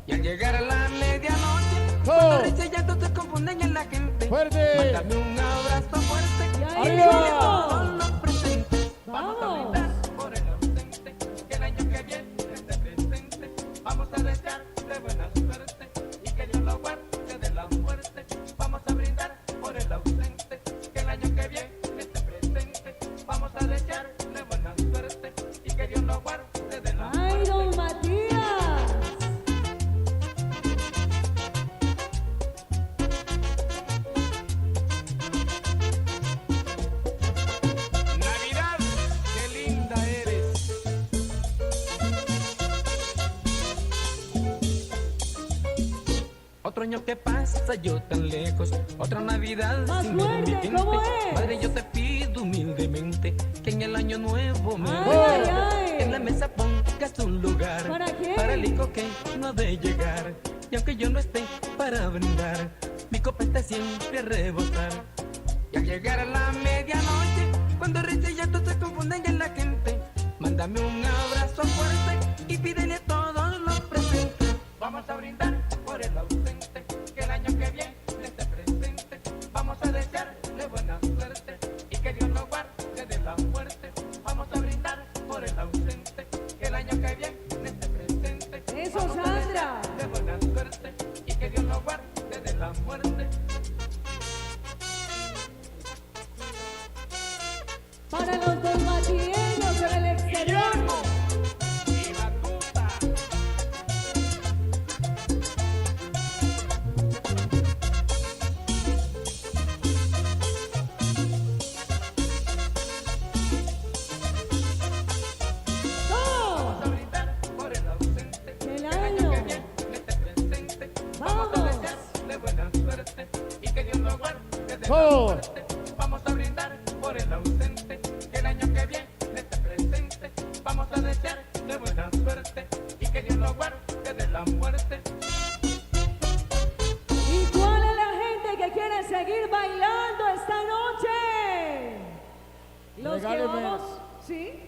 Y al llegar a la medianoche, cuando risa y llanto se confunden en la gente, ¡fuerte! mándame un abrazo fuerte. ¡Arriba! Todos los presentes, Vamos. a brindar por el ausente, que el año que viene esté presente. Vamos a desearle buena suerte y que Dios lo guarde de la muerte. Vamos a brindar por el ausente, que el año que viene esté presente. Vamos a desearle buena suerte y que Dios lo guarde de la ¡Ay, muerte. don Matías! Navidad, qué linda eres. Otro año que pasa, yo tan lejos. Otra Navidad Más sin ver mi fuerte, gente. ¿cómo es? Madre, yo te pido humildemente que en el año nuevo me Ay, recuerdes, ay, ay. que en la mesa pongas un lugar ¿Para qué? para el hijo que no ha de llegar. Y aunque yo no esté para brindar, mi copeta siempre a rebosar. Y al llegar a la medianoche, cuando risa y llanto se confunden en la gente, mándame un abrazo fuerte y pídele a todos los presentes. Vamos a brindar por el ausente, que el año que viene esté presente. Vamos a desearle buena suerte y que Dios lo guarde de la muerte. Vamos a brindar por el ausente, que el año que viene esté presente. Eso, Vamos a Sandra. desearle buena suerte y que Dios lo guarde de la muerte. Para los dos matilleros en el exterior. Y Batuta. ¡Dos! Vamos a brindar por el ausente, ¡El que el año año! que viene esté presente. Vamos a ¡Vamos! desearle buena suerte y que Dios lo guarde de la ¡Oh! muerte. Vamos a brindar por el ausente, que el año que viene esté presente. Vamos a desearle buena suerte y que Dios lo guarde de la muerte. ¿Y cuál es la gente que quiere seguir bailando esta noche? Los que Regáleme. vamos, ¿sí?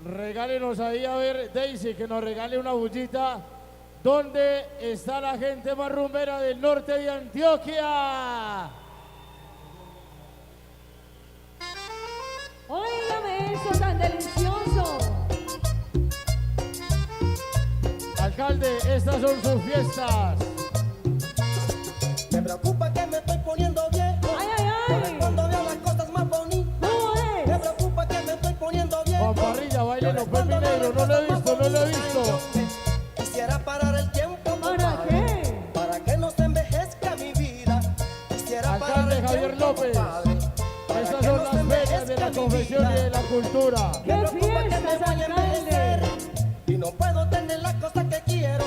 Regálenos ahí, a ver, Daisy, que nos regale una bullita. ¿Dónde está la gente más rumbera del norte de Antioquia? Óigame eso tan delicioso. Alcalde, estas son sus fiestas. Me preocupa que me estoy poniendo viejo. ¡Ay, ay, ay! Cuando veo las cosas más bonitas. ¿Cómo Me es? preocupa que me estoy poniendo viejo. Juan Parrilla, bailelo, pues mi negro, no lo he visto, no lo he visto. Quisiera parar el tiempo. ¿Para compadre, qué? Para que no se envejezca mi vida. Quisiera parar Alcalde el Javier tiempo, López. compadre, para Estas que son no las se ferias de la envejezca mi confesión y vida. de la cultura. ¡Qué Me preocupa que me fiestas, voy a envejecer alcalde! y no puedo tener las cosas que quiero.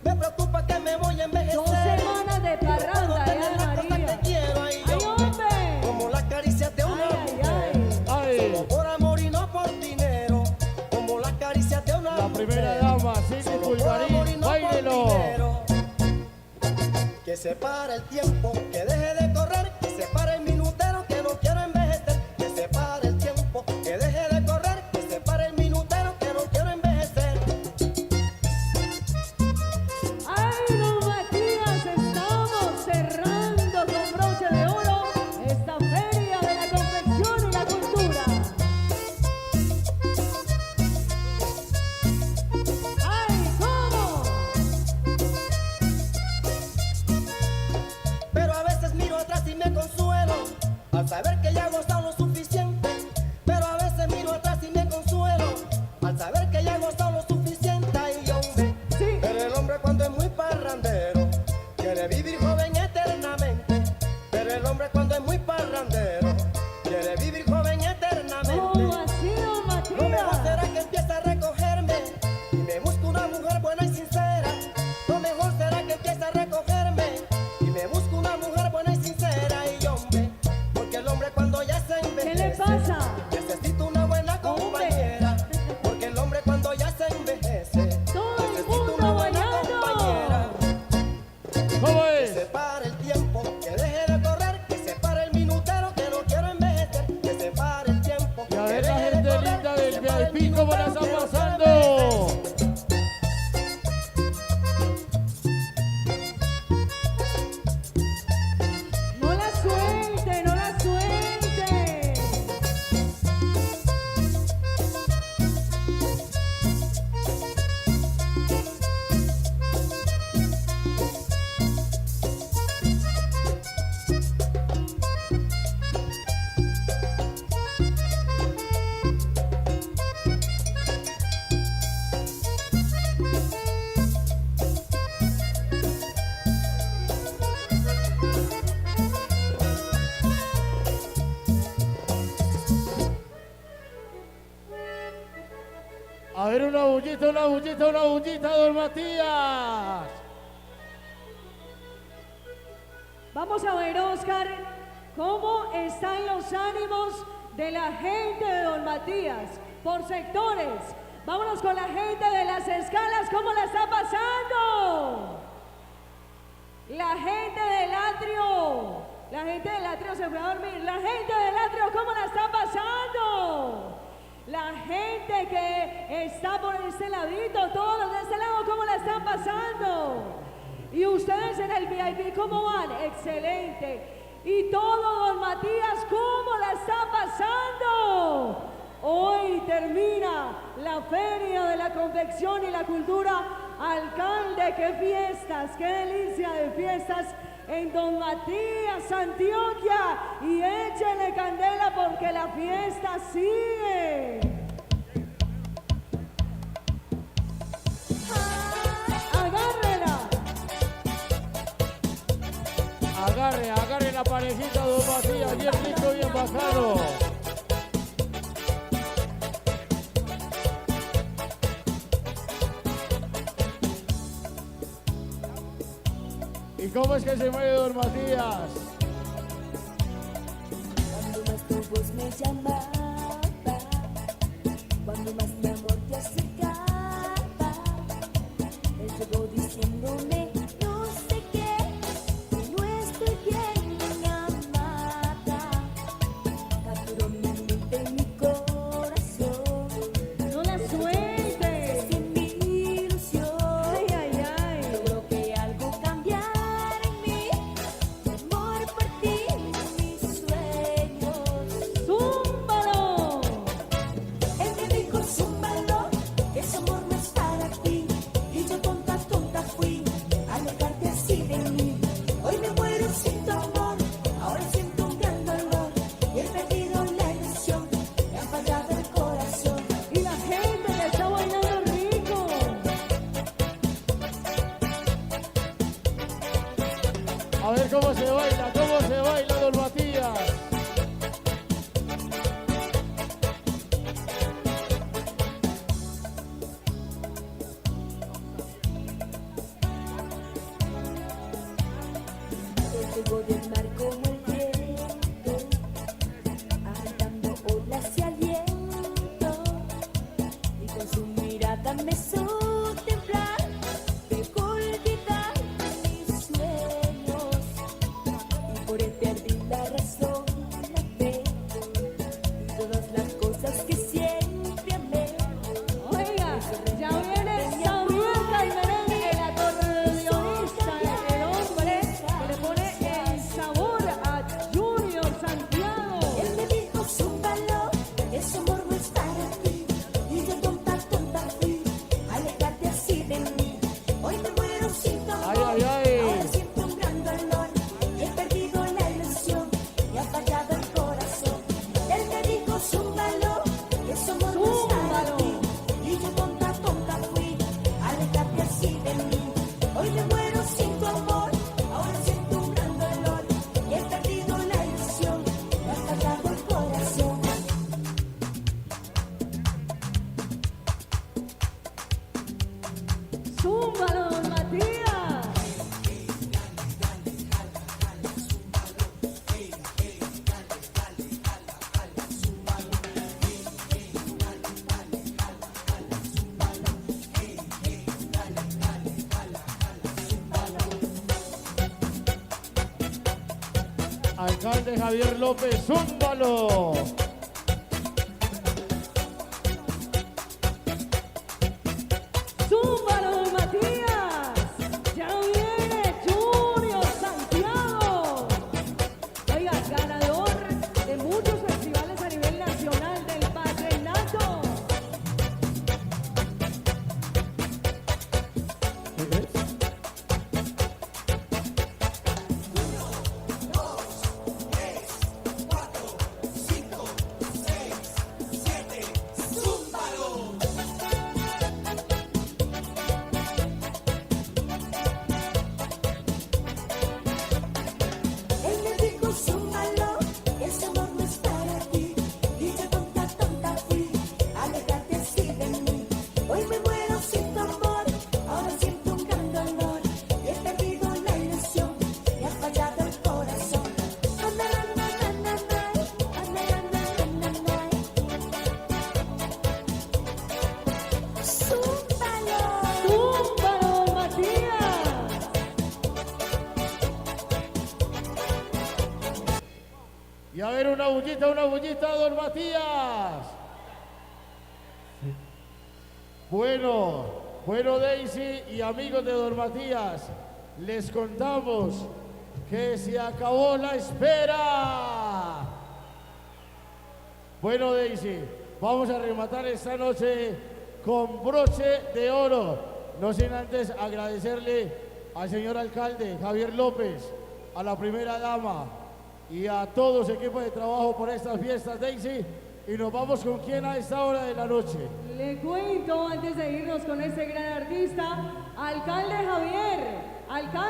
Me preocupa que me voy a envejecer. 2 semanas de y no puedo parranda, tener ay, las cosas María. que quiero. Ay, ¡Ay, hombre, hombre! como las caricias de una ¡Ay, ay, mujer. ay! Ay, Solo por amor y no por dinero. Como las caricias de una la mujer. primera dama, Cindy Solo por amor y Pulgarín, no por bailelo. dinero. Que se pare el tiempo, que deje de correr, que se pare el minutero, que no quiero envejecer. Que se pare el tiempo, que deje de correr, que se pare el minutero, que no quiero envejecer. ¡Ay, don Matías! Estamos cerrando con broche de oro esta feria de la confección y la cultura. ¡Ay, cómo! Pero a veces los VIP, ¿cómo la están pasando? No la suelte, no la suelte. A ver, una bullita, don Matías. Vamos a ver, Oscar, cómo están los ánimos de la gente de Don Matías por sectores. Vámonos con la gente de las escalas, ¿cómo la está pasando? La gente del atrio se fue a dormir. La gente del atrio, ¿cómo la está pasando? La gente que está por este ladito, todos los de este lado, ¿cómo la están pasando? Y ustedes en el VIP, ¿cómo van? Excelente. Y todo Don Matías, ¿cómo la está pasando? Hoy termina la Feria de la Confección y la Cultura. Alcalde, qué fiestas, qué delicia de fiestas en Don Matías, Antioquia. Y échenle candela porque la fiesta sigue. Agárrela. Agarre la parejita, don Matías, bien rico, bien bajado. ¿Y cómo es que se mueve don Matías? Cuando más tu voz me llamaba, cuando más mi amor te acercaba, él llegó diciéndome no sé qué, que no estoy bien amada. Capturó mi mente y mi corazón. No la sueltes. Es mi ilusión. Ay, ay, ay. Logró que algo cambiara en mí, mi amor por ti, mis sueños. ¡Zúmbalo! Él me dijo zúmbalo, ese amor no es para ti. Y yo tonta fui, a alejarte así de mí. Hoy me muero sin tu amor, ahora siento un gran dolor. He perdido la ilusión, me ha fallado el corazón. Y la gente que está bailando rico. A ver cómo se baila don Matías. Él llegó del mar como el viento, agitando olas y aliento, y con su mirada me hizo temblar, dejó olvidar mis sueños, y por él perdí la razón, la fe, y todas las cosas que siempre amé. Oiga, ya viene Samuel y merengue, el acordeonista, el hombre que le pone el sabor a Junior Santiago. Él me dijo zúmbalo, ese amor no es para ti. Y yo tonta fui, alejarte así de mí. Hoy me muero sin tu amor, Ay, ay, ay. ahora siento un gran dolor. He perdido la ilusión, me ha fallado el corazón. Él me dijo zúmbalo, ese amor no es para ti. Y yo tonta fui, alejarte así de mí. Hoy me muero sin tu amor, ahora siento un gran dolor. He perdido la ilusión, me ha fallado el corazón. ¡Zúmbalo, Don Matías! Alcalde Javier López, zúmbalo. una bullita, don Matías. Bueno, Daisy y amigos de don Matías, les contamos que se acabó la espera. Bueno, Daisy, vamos a rematar esta noche con broche de oro. No sin antes agradecerle al señor alcalde Javier López, a la primera dama y a todo su equipo de trabajo por estas fiestas, Daisy. Y nos vamos con quién a esta hora de la noche. Le cuento antes de irnos con este gran artista, alcalde Javier, alcalde.